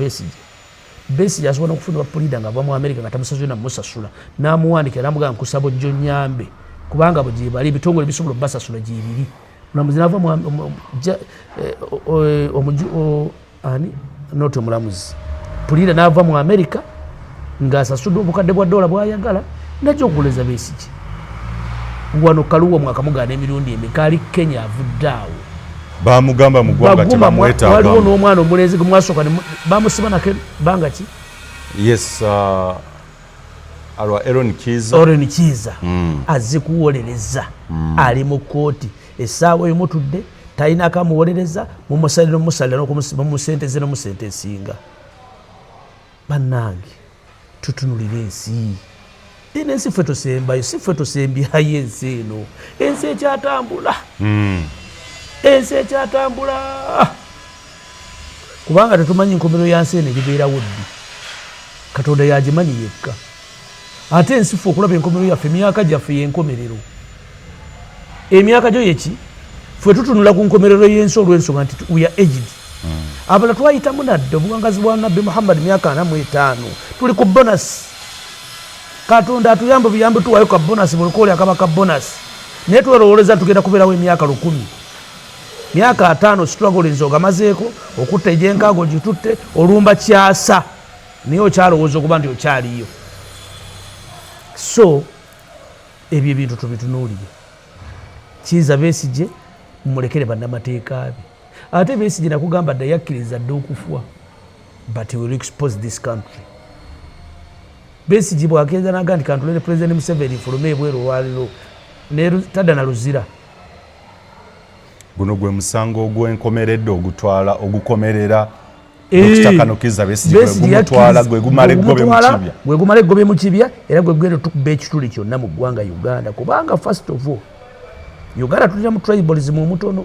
Besigye asobola okufunira puliida nga ava mu Amerika nga tamusasula namusasula n'amuwandikira n'amugamba nkusaba ojjo nnyambe kubanga bwe bali ebitongole bisobola obbasasula gyebiri. Omulamuzi n'ava noti omulamuzi puliida n'ava mu Amerika ng'asasudde obukadde bwa dola bw'ayagala najja okuguleza Besigye. Wano Kaluwa mwaka mugaana emirundi emeka ali Kenya avudde awo. Baamugamba mu ggwanga tebamwetaaga. Waliwo n'omwana omulenzi gwe mwasooka bamusiba nake banga ki? Yes, alwa Aaron Kiza azze kuwolereza ali mu kooti essaawa emutudde talinako amuwolereza mumusalira n'okumusenteze n'omusentesinga. Bannange tutunulire ensi. Eno ensi ffe tosembayo si ffe tosembyayo ensi eno. Ensi ekyatambula. Ensi ekyatambula. Kubanga tetumanyi nkomero ya nsi eno eribeerawo ddi. Katonda yagimanyi yekka. Ate ensi ffe okulaba enkomero yaffe emyaka gyaffe y'enkomerero. Emyaka gyo yeki? Ffe tutunula ku nkomerero y'ensi olw'ensonga nti we are aged. Abala twayitamu nadde obuwangazi bwa Nabbi Muhammad myaka 45 tuli ku bonus. Katonda atuyambe buyambe tuwayo ka bonus bulikoli akaba ka bonus. Naye twelowoleza tugenda kubeerawo emyaka 10. Myaka 5 struggle nzoga mazeeko okutta egyenkaago gitutte olumba kyasa. Naye okyalowooza okuba nti okyaliyo. So ebyo ebintu tubitunuulire. Kiza Besigye mumulekere bannamateeka be. Ate Besigye nakugamba dda yakkiriza dde okufwa. But he will expose this country. Besigye bw'akkiriza n'agamba nti kantulere President Museveni fulume ebweru olwaliro tadda na luzira. Guno gwe musango ogw'enkomeredde ogukomerera Dr. Kanokiza Besigye gumutwala gwe gumala eggobe mu kibya. Gwe gumala eggobe mu kibya era gwe gugenda tukuba ekituli kyonna mu ggwanga Uganda kubanga first of all Uganda tulina mu tribalism omutono.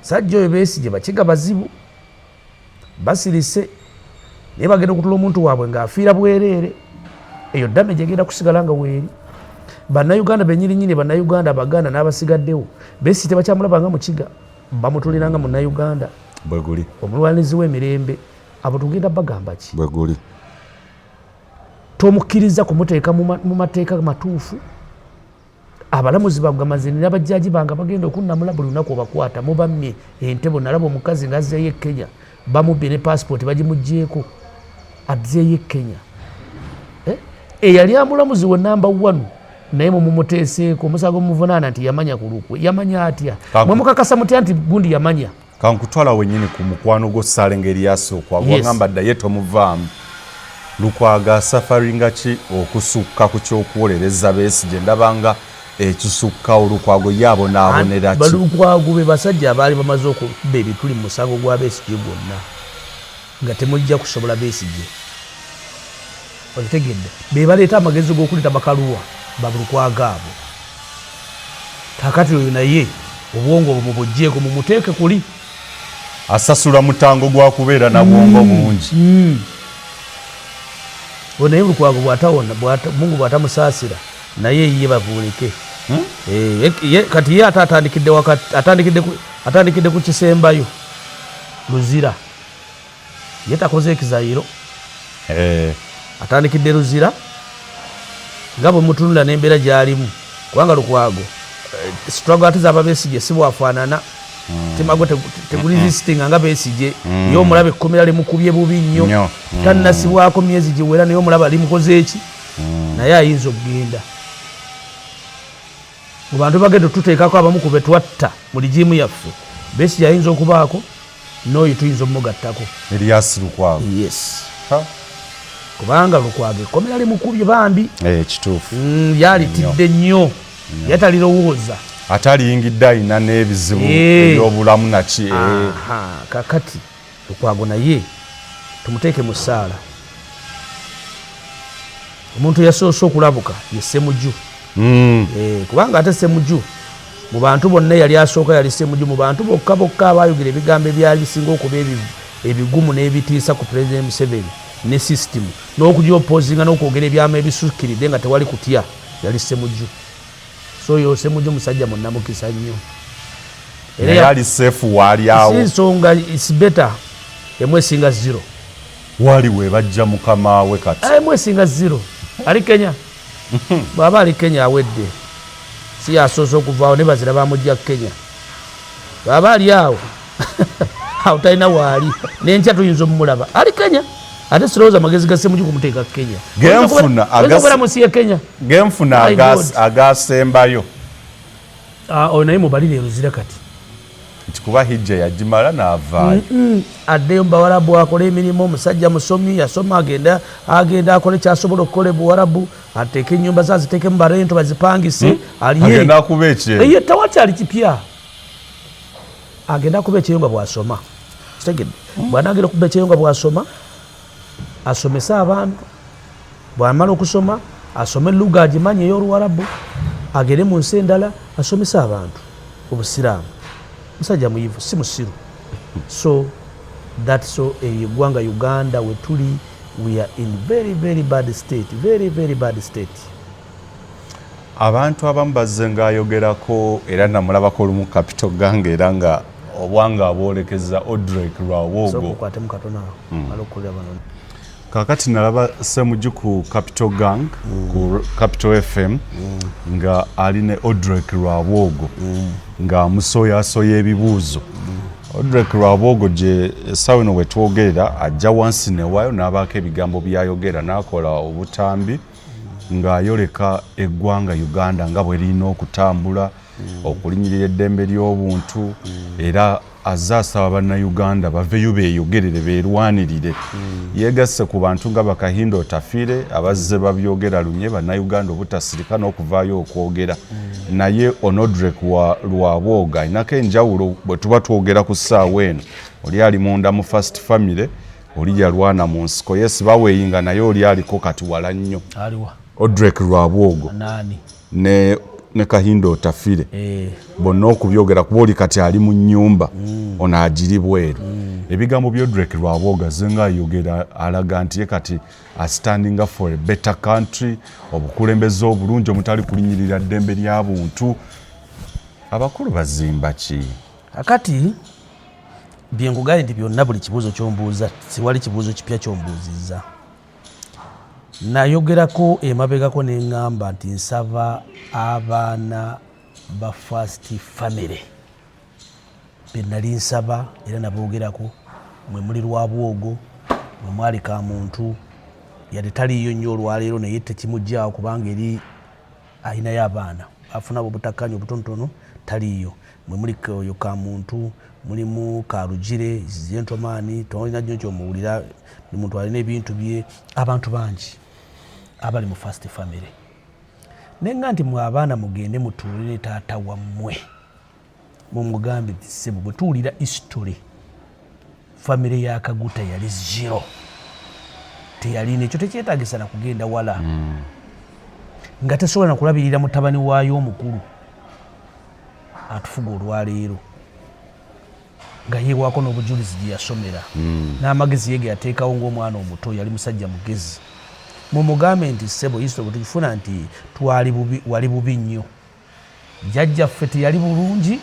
Sajja oyo Besigye bakiga bazibu basirise naye bagenda okutula omuntu waabwe ng'afiira bwereere eyo damage egenda kusigala nga weeri. Bannayuganda bennyininyini bannayuganda Abaganda n'abasigaddewo Besigye tebakyamulaba nga mukiga bamutulira nga munnayuganda bwe guli omulwanizi w'emirembe. Abo tugenda bagamba ki? Bwe guli tomukkiriza kumuteeka mu mateeka matuufu abalamuzi bagamazinira abajjaji banga bagenda okunnamula buli lunaku obakwata mubammye entebo nalaba omukazi ngazzeeyo Kenya bamubbye ne passport bagimuggyeko azzeeyo Kenya eyali amulamuzi we namba 1 naye mumuteeseeko omusago muvunaana nti yamanya ku lukwe yamanya atya mwemukakasa mutya nti gundi yamanya kankutwala wenyini ku mukwano gwo Ssalenga Eryasookwa gwagamba ddaye tomuvaamu Lukwago safaringa ki okusukka ku ky'okuwolereza Besigye ndabanga ekisukka Lukwago yabonaabonera ki Lukwago be basajja abaali bamaze okubba ebituli mu musango gwa Besigye gwonna nga temujja kusobola Besigye otegedde be baleeta amagezi g'okuleta bakaluwa Lukwago abo kakati oyo naye obwongo bumubuggyeko mumuteeke kuli asasula mutango gwa kubeera na bwongo bungi naye Lukwago bw'atawona Mungu bw'atamusaasira naye ye bavuulike kati ye atandikidde ku kisembayo Luzira ye takoze ekizayiro atandikidde Luzira nga bwe mutunula n'embeera gy'alimu kubanga Lukwago struggle ate z'aba Besigye si bwafaanana temago tegulisistinga nga Besigye ye omulaba ekkomera limukubye bubi nnyo tannasibwako myezi giwera naye omulaba limukoze eki naye ayinza okugenda mu bantu bagenda tuteekako abamu ku be twatta mu ligimu yaffe Besigye ayinza okubaako n'oyo tuyinza omugattako Erias Lukwago yes kubanga Lukwago ekkomera limukubye bambi kituufu yalitidde nnyo yatalirowooza ataliyingidde ayina n'ebizibu ebyobulamu naki kakati Lukwago naye tumuteeke mu ssaala omuntu yasoose okulabuka ye Ssemujju kubanga ate Ssemujju mu bantu bonna yali asooka yali Ssemujju mu bantu bokka abaayogera ebigambo ebyali bisinga okuba ebigumu n'ebitiisa ku President Museveni ne system n'okugyopozinga n'okwogera ebyamu ebisukkiridde nga tewali kutya yali Ssemujju so yo Ssemujju musajja munnamukisa nnyo era yali seefu waali awo ensonga is better emwesinga 0 wali we bajja mukama we kati emwesinga 0 ali Kenya bw'aba ali Kenya awedde si yasoose okuvaawo ne bazira bamujja Kenya bw'aba ali awo awo talina waali n'enkya tuyinza omumulaba ali Kenya ate sirowooza amagezi ga Ssemujju kumuteeka Kenya genfuna agasembayo oyo naye mubalire Luzira kati nti kuba hijja yagimala n'avaayo addeyo mu Bawarabu akole emirimu omusajja musomi yasoma agenda akole kyasobola okukola Buwarabu ateeke ennyumba ze aziteekemu barento bazipangise agenda akuba ekyeyo tawakyali kipya agenda akuba ekyeyo nga bw'asoma kitegedde bw'anaagenda okuba ekyeyo nga bw'asoma asomese abantu bw'amala okusoma asome luga agimanye ey'Oluwarabu agere mu nsi endala asomese abantu obusiraamu musajja muyivu si musiru so eggwanga Uganda we tuli we are in very bad state abantu abamu bazze ng'ayogerako era namulabako olumu Capital Gang era nga obwanga aboolekeza Odrek Lwawogo kakati nalaba Ssemujju ku Capital Gang ku Capital FM nga ali ne Odrek Lwawogo nga amusoyasoya ebibuuzo Odrek Lwawogo gye essaawa eno wetwogerera ajja wansi newaayo n'abaako ebigambo byayogera n'akola obutambi ng'ayoleka eggwanga Uganda nga bwe lirina okutambula okulinyirira eddembe ly'obuntu era azasaba bannayuganda baveyo beeyogerere beerwanirire yeegasse ku bantu nga Bakahindo Tafire abazze babyogera lunye bannayuganda obutasirika n'okuvaayo okwogera naye Odrek Lwawogo aynako enjawulo bwe tuba twogera ku ssaawa eno oli ali munda mu First Family oli yalwana mu nsiko yesi baweeyinga naye oli aliko kati wala nnyo Odrek Lwawogo ne Kahindo Tafire bonna okubyogera kuba oli kati ali mu nnyumba ono agiri bweru ebigambo by'Odrek Lwawogo azenga ayogera alaga nti ye kati astandinga for a better country obukulembeze obulungi omutali kulinyirira ddembe ly'abuntu abakulu bazimba ki akati byenkugaye nti byonna buli kibuuzo ky'ombuuza siwali kibuuzo kipya ky'ombuuzizza nayogerako emabegako neŋŋamba nti nsaba abaana ba first family be nali nsaba era naboogerako mwe muli Lwabwogo mwe mwali Kamuntu yali taliyo nnyo olwaleero naye tekimuggyaawo kubanga eri ayinayo abaana afuna obutakkaanya obutonotono taliyo mwe muli oyo Kamuntu mulimu Karugire Zentomani tolina nnyo kyomuwulira ni muntu alina ebintu bye abantu bangi abali mu first family nenga nti mwe abaana mugende mutuulire taata wammwe mumugambe nti ssebo bwe tuwulira history family ya Kaguta yali zero teyalina ekyo tekyetaagisa na kugenda wala nga tesobola nakulabirira mutabani waayo omukulu atufuga olwaleero nga yeewaako n'obujulizi gye yasomera n'amagezi ye ge yateekawo ng'omwana omuto yali musajja mugezi mumugambe nti ssebo history bwe tukifuna nti wali bubi nnyo jjajjaffe teyali bulungi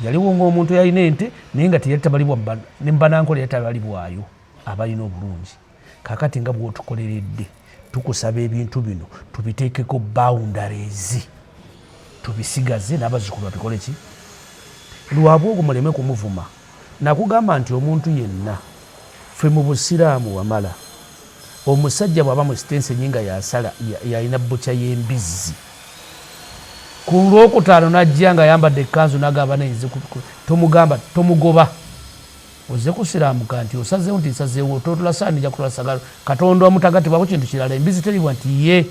yaliwo ng'omuntu yalina ente naye nga teyali tabalibwa ne mbanankole yali tabalibwayo abalina obulungi kakati nga bw'otukoleredde tukusaba ebintu bino tubiteekeko boundaries tubisigaze n'abazzukulu babikole ki Lwabwogo muleme kumuvuma nakugamba nti omuntu yenna ffe mu busiraamu wamala omusajja bw'aba mu sitensi enyinga yasala yalina bbuca y'embizzi ku Lwokutaano n'ajja nga ayambadde ekkanzu n'agamba nayinze tomugamba tomugoba ozze kusiraamuka nti osazeewo nti nsazeewo totulasaanija kutulasaga Katonda wamutagatibwako kintu kirala embizzi teribwa nti ye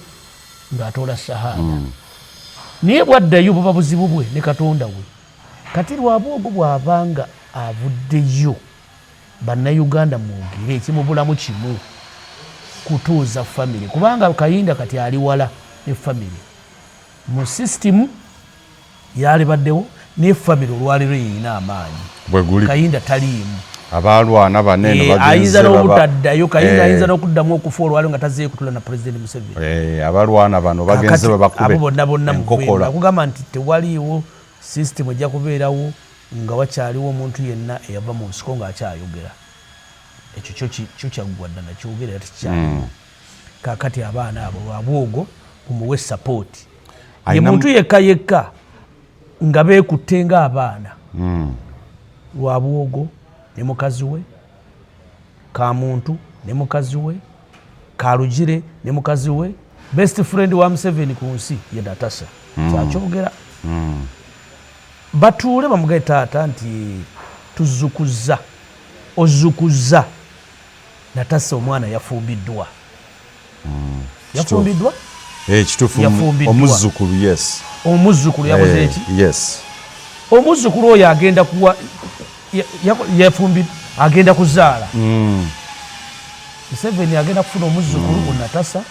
ng'atoola shahada naye bwaddayo buba buzibu bwe ne Katonda we kati Lwabwogo bw'abanga avuddeyo bannayuganda mwogere ekimubulamu kimu kutuuza family kubanga Kayinda kati ali wala ne family mu system yali baddewo ne family olwaleero yeyina amaanyi Kayinda taliimu abalwana banene bagenze ayinza n'obutaddayo Kayinda ayinza n'okuddamu okufa olwaleero nga tazeeyo kutula na President Museveni abalwana bano bagenze bakube abo bonna mukugamba nakugamba nti tewaliiwo system ejja kubeerawo nga wakyaliwo omuntu yenna eyava mu nsiko ng'akyayogera ekyo kyo kyaggwadda nakyogera era tekikyaliwo kakati abaana abo Lwabwogo mumuwe support ye muntu yekka nga beekutte ng'abaana Lwabwogo ne mukazi we Kamuntu ne mukazi we Karugire ne mukazi we best friend wa Museveni ku nsi ye Natasha kyakyogera batuule bamugaye taata nti tuzukuza ozukuza Natasha omwana yafumbiddwa yafumbiddwa kituufu omuzzukulu yes omuzzukulu yakoze eki yes omuzzukulu oyo agenda kuwa yafumbiddwa agenda kuzaala Museveni agenda kufuna omuzzukulu ku Natasha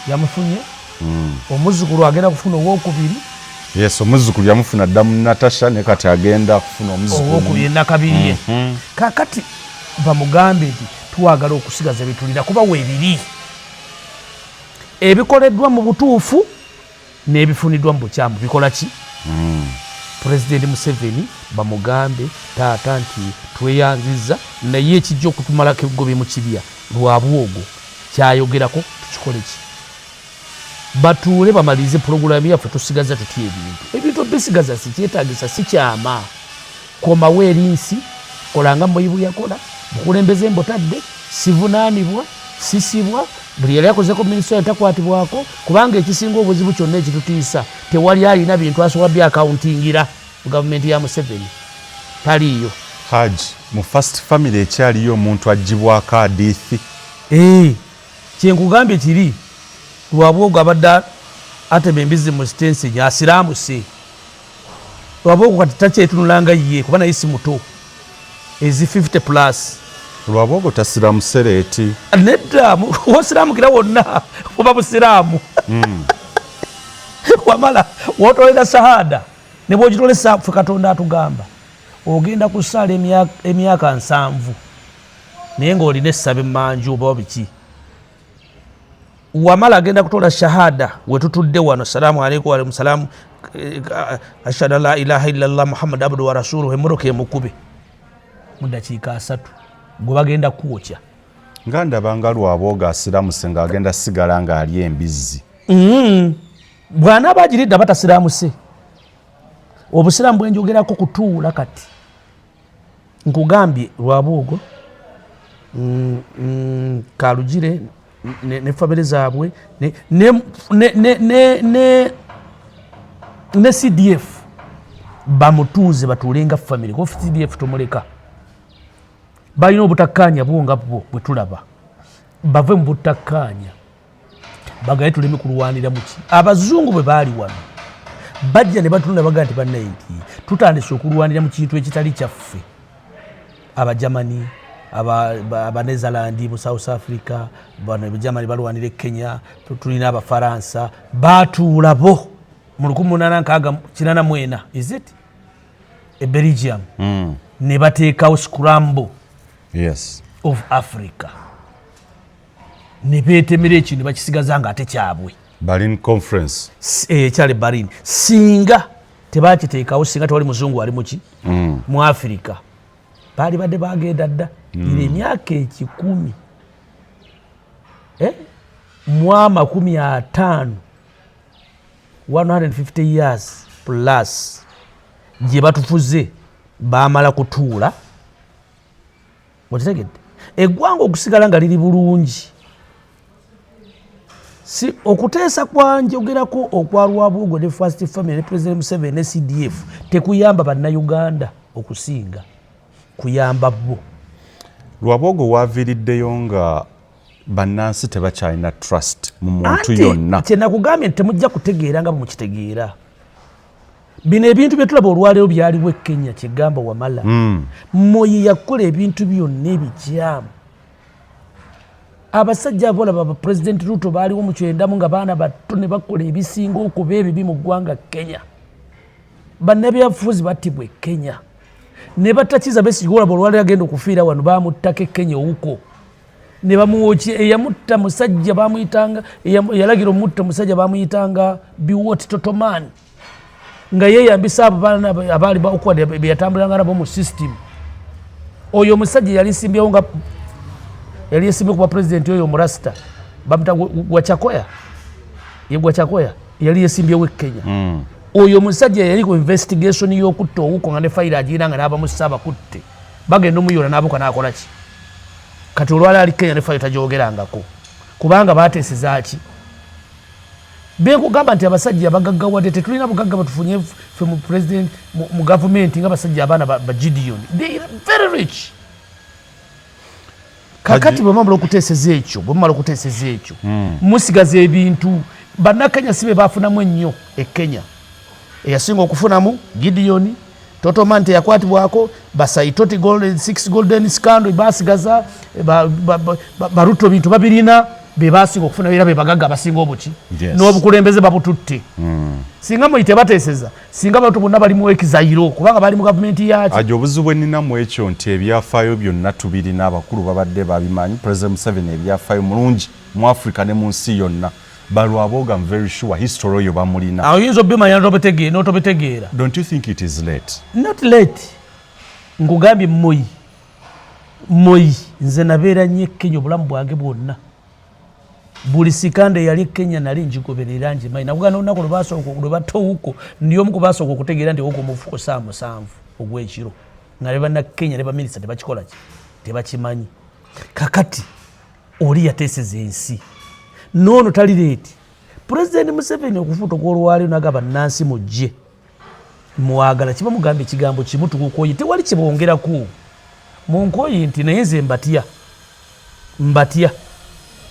yamufunye omuzzukulu agenda kufuna owokubiri yes omuzzukulu yamufuna dda mu Natasha ne kati agenda kufuna omuzzukulu owokubiri nakabiri kakati bamugambe nti twagala okusigaza bitulira kuba weebiri ebikoleddwa mu butuufu n'ebifuniddwa mu bukyamu bikola ki President Museveni bamugambe taata nti tweyanziza naye ekijja okutumalako ebigobe mu kibya Lwabwogo kyayogerako tukikole ki batuule bamalize pulogulaamu yaffe tusigaza tutya ebintu bisigaza sikyetaagisa sikyama komawo erinsi kolanga Moyibu yakola mukulembeze mbotadde sivunaanibwa sisibwa buli yali akozeko minisitule takwatibwako kubanga ekisinga obuzibu kyonna ekitutiisa tewali alina bintu asobola byakawuntingira mu gavumenti ya Museveni taliiyo Haji mu first family ekyaliyo omuntu agibwako adiithi kyenkugambye kiri Lwabwogo abadde atema embizzi mu sitensi asiraamuse Lwabwogo kati takyetunulanga ye kuba naye si muto ezi 50+. Lwabwogo tasiramusereeti nedda wosiraamukira wonna oba busiraamu wamala wotolera shahada ne bwogitolesa ffe Katonda atugamba ogenda kusaala emyaka 7 naye ng'olina essaba emmanju oba biki wamala agenda kutola shahada wetutudde wano salaamu alaikum wa alaikum salaamu ashhadu an la ilaha illallah muhammad abdu wa rasuluhu emmotoka emukube mu dakiika 3 gwe bagenda kwokya nganda banga Lwaboga asiramuse nga agenda sigala nga ali embizzi bwana bagiridde batasiramuse obusiramu bwenjogerako kutuula kati nkugambye Lwabogo Kalugire ne family zaabwe ne CDF bamutuuze batuulenga family ko CDF tumuleka balina obutakkaanya bwonga bwe tulaba bave mu butakkaanya bagaye tuleme kulwanira muki abazungu bwe baali wano bajja ne batulunda baga nti bannaiki tutandise okulwanira mu kintu ekitali kyaffe Abajamani Abanezalandi mu South Africa Abajamani balwanira Kenya tulina Abafaransa batuula bo mu 1894 is it a Belgium ne bateekawo scramble of Africa ne beetemera ekintu bakisigaza nga ate kyabwe Berlin Conference kyali Berlin singa tebakiteekawo singa tewali muzungu ali muki mu Africa baali badde bagenda dda emyaka 10 mu 50 150 years plus gye batufuze baamala kutuula okitegedde eggwanga okusigala nga liri bulungi si okuteesa kwanjogerako okwa Lwabogo ne First Family ne President Museveni ne CDF tekuyamba bannayuganda okusinga kuyamba bo. Lwabogo waviriddeyo nga bannansi tebakyalina trust mu muntu yonna. Ate nakugambye nti temujja kutegeera nga mukitegeera. Bino ebintu bye tulaba olwaleero byaliwo e Kenya Kigamba Wamala. Moyi yakola ebintu byonna ebikyamu. Abasajja abolaba President Ruto baaliwo mu kyendamu nga baana bato ne bakola ebisinga okuba ebibi mu ggwanga Kenya. Bannabyabufuzi battibwa e Kenya. Ne batakiza Besigye olaba olwaleero agenda okufiira wano baamuttako e Kenya owuko. Ne bamuwoki eyamutta musajja bamuyitanga yalagira omutta musajja bamuyitanga Biwott Totoman nga yeyambisa abo baana abaali bakwade beyatambulanga nabo mu system. Oyo musajja yali simbyewo nga yali yesimbe kuba president oyo Murasta bamuta Gwachakoya Gwachakoya yali yesimbyewo e Kenya. Oyo musajja yali ku investigation y'okutta owuko nga ne file agiranga n'aba mu ssaba kutte bagenda omuyora n'abuka n'akola ki kati olwala ali Kenya ne file tajoogerangako kubanga baateeseza ki benkugamba nti abasajja abagaggawadde tetulina bugagga batufunye ffe mu president mu government nga abasajja abaana ba Gideon they are very rich. Kakati bwemala okuteeseza ekyo musigaza ebintu bannakenya si be baafunamu ennyo e Kenya eyasinga okufunamu Gideon Totoman teyakwatibwako Basaitoti golden 6 golden scandal basigaza baruto bintu babirina be basinga okufuna era be bagagga basinga obuki n'obukulembeze babututte singa muyite bateeseza singa abantu bonna bali mu exile kubanga bali mu government yaki ajo obuzibwe nina mu ekyo nti ebyafaayo byonna tubirina abakulu babadde babimanyi President Museveni ebyafaayo mulungi mu Africa ne mu nsi yonna. Lwabogo I'm very sure history oyo bamulina. Ayinza obimanya n'otobetegeera. Don't you think it is late? Not late. Nkugambye Moyi nze nabeera nnyo Kenya obulamu bwange bwonna. Buli sikande yali Kenya nali njigoberera njimanyi. Nakugana olunaku lwe batowuko ndi omu ku basooka okutegeera nti owuko mu mufuko 7 ogw'ekiro. Nga ne bannakenya ne baminisita tebakikola ki tebakimanyi. Kakati oli yateeseza ensi. Nono tali leeti. President Museveni okufuuta kw'olwaleero n'agamba bannansi mujje mwagala kiba mugamba ekigambo kimu tukukoye tewali kibongerako munkoye nti naye nze mbatya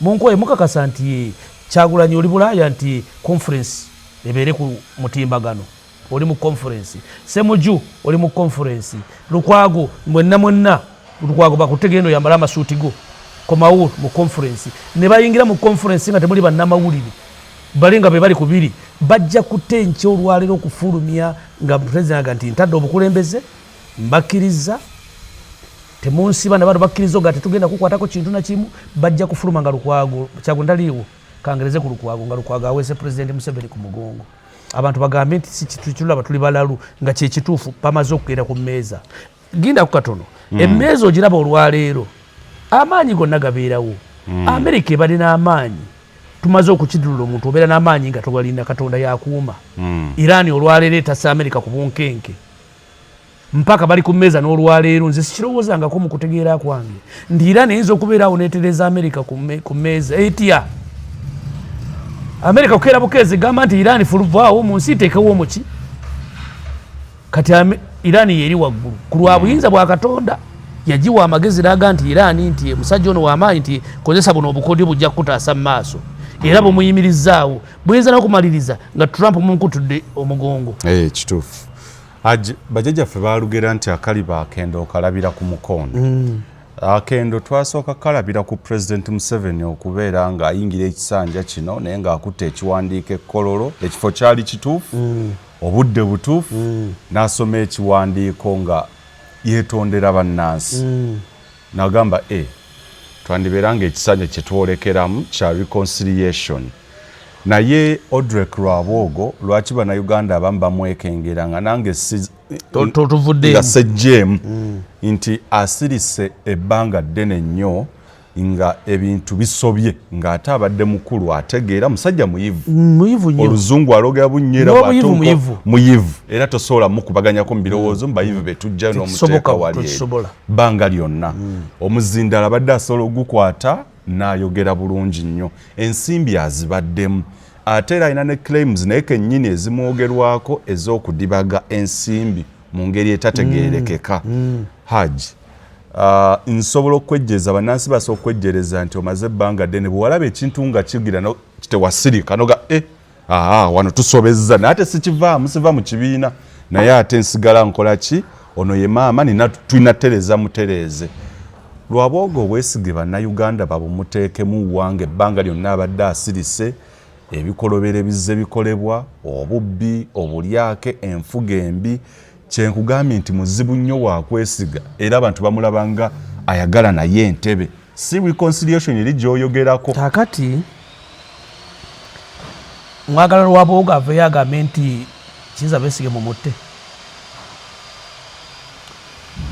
munkoye mukakasa nti Kyagulanyi oli Bulaaya nti conference ebeere ku mutimbagano oli mu conference Semuju oli mu conference Lukwago mwenna Lukwago bakutegendo yambala amasuuti go Komawo mu conference ne bayingira mu conference nga temuli bannamawulire balinga be bali kubiri bajja kutencha olwaleero okufulumya nga president aganti ntadde obukulembeze mbakiriza temunsiba na bado bakkirizo nga tetugenda kukwatako kintu na kimu bajja kufuluma nga Lukwago kyagundaliwo kangereze ku Lukwago nga Lukwago awese president Museveni ku mugongo abantu bagambe nti si kitu kitulaba tuli balalu nga kye kituufu pamaze okugenda ku mmeeza ginda ku katono emmeeza ogiraba olwaleero amaanyi gonna gabeerawo. Amerika ebali n'amaanyi tumaze okukidulula omuntu obeera n'amaanyi nga tewalina Katonda yakuuma. Iran olwaleero etassa Amerika ku bunkenke mpaka bali ku mmeeza n'olwaleero nze sikirowoozangako mu kutegeera kwange ndi Iran eyinza okubeerawo n'etereza Amerika ku mmeeza etya Amerika kukeera bukeezi gamba nti Iran fuluvaawo mu nsi teekawo omuki kati Iran yeri waggulu ku lwa buyinza bwa Katonda yagiwa amagezi raga nti Iran nti musajja ono w'amaanyi nti kozesa buno obukodyo bujja kukutaasa mu maaso era bumuyimirizaawo buyinza n'okumaliriza nga Trump mumukutudde omugongo. Kituufu. Bajjajjaffe baalugera nti akaliba akendo okalabira ku mukondo. Akendo twasooka kalabira ku President Museveni okubeera ng'ayingira ekisanja kino naye ng'akutte ekiwandiiko ekkololo ekifo kyali kituufu obudde butuufu n'asoma ekiwandiiko nga yeetondera bannansi n'agamba twandibeera ng'ekisanja kye twolekeramu kya reconciliation. Naye Odrek Lwabwogo lwaki bannayuganda abamu bamwekengera nga nange nga sejjeemu nti asirise ebbanga ddene nnyo nga ebintu bisobye ng'ate abadde mukulu ategeera musajja muyivu oluzungu alogera bunnyera muyivu era tosobola mukubaganyako mu birowoozo mu bayivu betujja n'omuteeka wali bbanga lyonna omuzindala abadde asobola ogukwata n'ayogera bulungi nnyo ensimbi azibaddemu ate era alina ne claims naye kennyini ezimwogerwako ez'okudibaga ensimbi mu ngeri etategeerekeka. Haji nsobola okwejjeza bannansi basobola okwejjereza nti omaze ebbanga ddene bwe walaba ekintu nga kigira kitewasirika noga wano tusobezza naye ate sikivaamu siva mu kibiina naye ate nsigala nkola ki ono ye maama nina tulina tereza mutereeze. Lwabwogo obwesige bannayuganda babumuteekemu wange ebbanga lyonna abadde asirise ebikolobero bizze bikolebwa obubbi obulyake enfuga embi kyenkugambye nti muzibu nnyo wakwesiga era abantu bamulabanga ayagala naye entebe si reconciliation eri gy'oyogerako. Kakati mwagala Lwabwogo aveeyo agambe nti kiyinza Besigye mumutte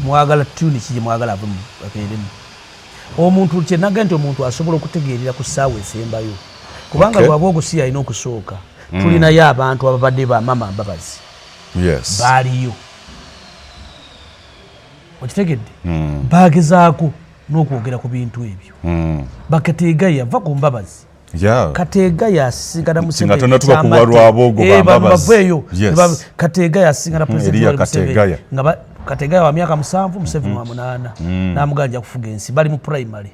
mwagala tuni kije mwagala avumu abeeremu omuntu kyenaga nti omuntu asobola okutegeerera ku ssaawa esembayo kubanga Lwabwogo si alina okusooka tulinayo abantu ababadde bamama mbabazi baaliyo okitegedde baagezaako n'okwogera ku bintu ebyo Kateega yava ku mbabazi Kateega yasigala Museveni Kateega yasigala Museveni nga Kateega wa myaka 7 Museveni wa 8 n'amuganja kufuga ensi bali mu primary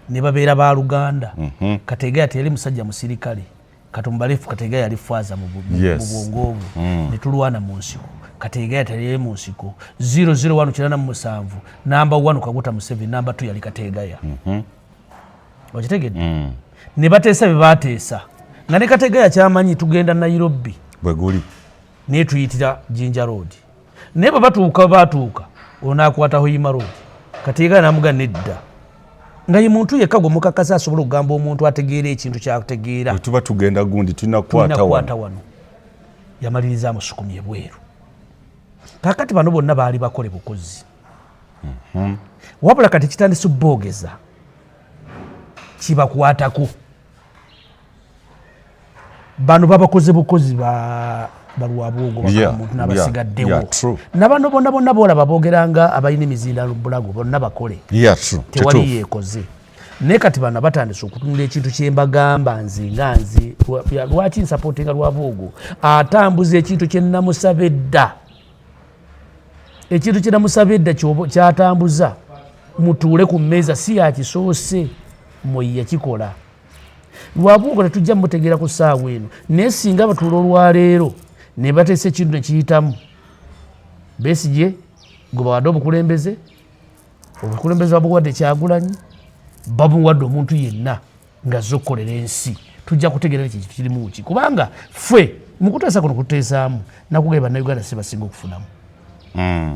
ne babeera ba Luganda. Kateega yali musajja musirikale katumbalefu Kateega yali fwaza mu bwongo obwo ne tulwana mu nsiko Kateega yali mu nsiko 00197 namba 1 Kaguta Museveni namba 2 yali Kateega okitegedde ne bateesa be bateesa nga ne Kateega kyamanyi tugenda Nairobi bwe guli ne tuyitira Jinja Road ne batuuka onaakwata Hoima Road Kateega n'amuga nedda nga ye muntu yekka gwe mukakasa asobola okugamba omuntu ategeera ekintu kyakutegeera tuba tugenda gundi tulina kukwata wano yamaliriza amusukumye bweru. Kakati bano bonna baali bakole bukozi wabula kati kitandise boogeza kibakwatako bano babakoze bukozi Lwabwogo bakamuntu n'abasigaddewo nabano bonna boolaba boogeranga abalina emizindaalo bulago bonna bakole tewali yeekoze naye kati bano batandise okutunula ekintu kyembagamba nze lwaki nsapootinga Lwabwogo atambuza ekintu kyenamusaba edda kyatambuza mutuule ku mmeeza si yakisoose moyi yakikola Lwabwogo tetujja mutegeera ku ssaawa eno naye singa batuula olwaleero ne bateesa ekintu ne kiyitamu Besigye gwe bawadde obukulembeze babuwadde Kyagulanyi babuwadde omuntu yenna ng'azze okukolera ensi tujja kutegeera ekintu kirimu ki kubanga ffe mu kuteesa kuno kuteesaamu nakugamba bannayuganda si basinga okufunamu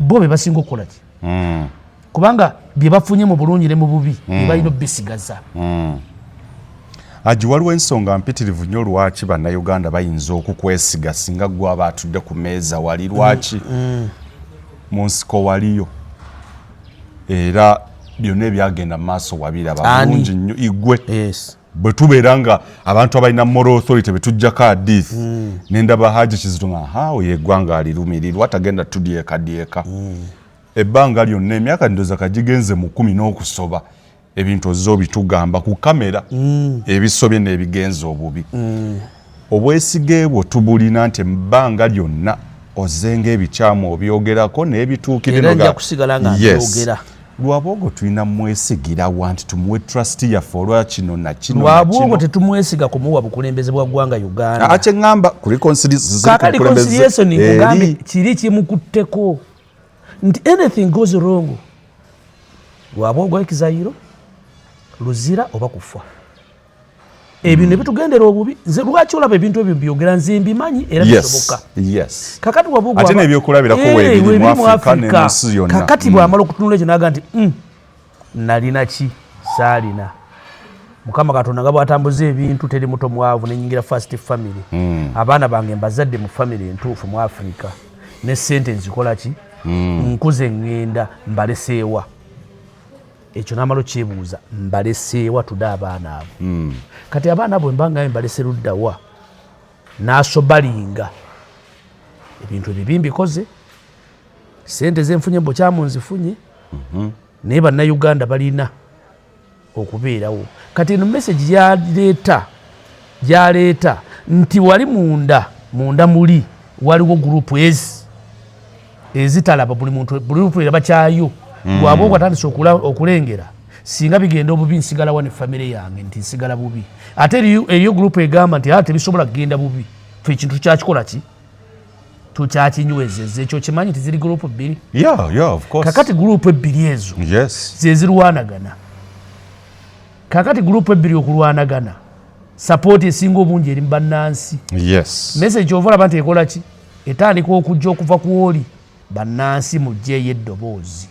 bo be basinga okukola ki kubanga bye bafunye mu bulungi ne mu bubi balina obbisigaza. Waliwo ensonga mpitirivu nnyo lwaki bannayuganda bayinza okukwesiga singa gwe aba atudde ku mmeeza wali lwaki mu nsiko waliyo era byonna ebyagenda mu maaso wabiraba bulungi nnyo igwe bwe tubeera nga abantu abalina moral authority betujjako hadithi nendaba Haji Kizito nga oyo eggwanga alirumirirwa tagenda tudyeka ebbanga lyonna emyaka ndoza kagigenze mu 10 n'okusoba ebintu ozzo bitugamba ku kamera ebisobye n'ebigenza obubi obwesige bwo tubulina nti ebbanga lyonna ozenga ebikyamu obyogerako n'ebituukirira Lwabogo tulina mwesigira wanti tumuwe trust ya olwa kino na kino Lwabogo tetumwesiga kumuwa bukulembeze bwa ggwanga Uganda ache ngamba kuri reconciliation ngugambe kiri kimukutteko nti anything goes wrong Lwabogo ekizayiro luzira oba kufa ebyo ne bitugendera obubi nze lwaki olaba ebintu ebyo byogera nze mbimanyi era bisoboka kakati Lwabogo ate nebyo kulabira ko weebiri mu Afrika n'ensi yonna kakati bwamala okutunula ekyo naga nti nalina ki saalina Mukama Katonda nga bw'atambuza ebintu teri muto mwavu nenyingira first family abaana bange mbazadde mu family entuufu mu Afrika ne sente nzikola ki nkuze ngenda mbaleseewa ekyo namalo kyebuuza mbaleseewa tudde abaana abo kati abaana abo mbanga mbalese luddawa nasobalinga ebintu ebyo mbikoze sente zenfunye mbokyamu nzifunye naye bannayuganda balina okubeerawo kati eno message gyaleeta nti wali munda muli waliwo gurupu ezitalaba buli muntu gurupu eraba kyayo Lwabogo atandise okulengera singa bigenda obubi nsigala wane family yange nti nsigala bubi ate eriyo group egamba nti ate bisobola kugenda bubi fe ekintu kyakikola ki tukyakinywezeza ekyo kimanyi nti ziri group bbiri of course kakati group ebbiri ezo zezirwanagana kakati group ebbiri okulwanagana support esinga obungi eri bannansi message ovalaba nti ekola ki etandika okujja okuva ku oli bannansi mujjeeyo eddoboozi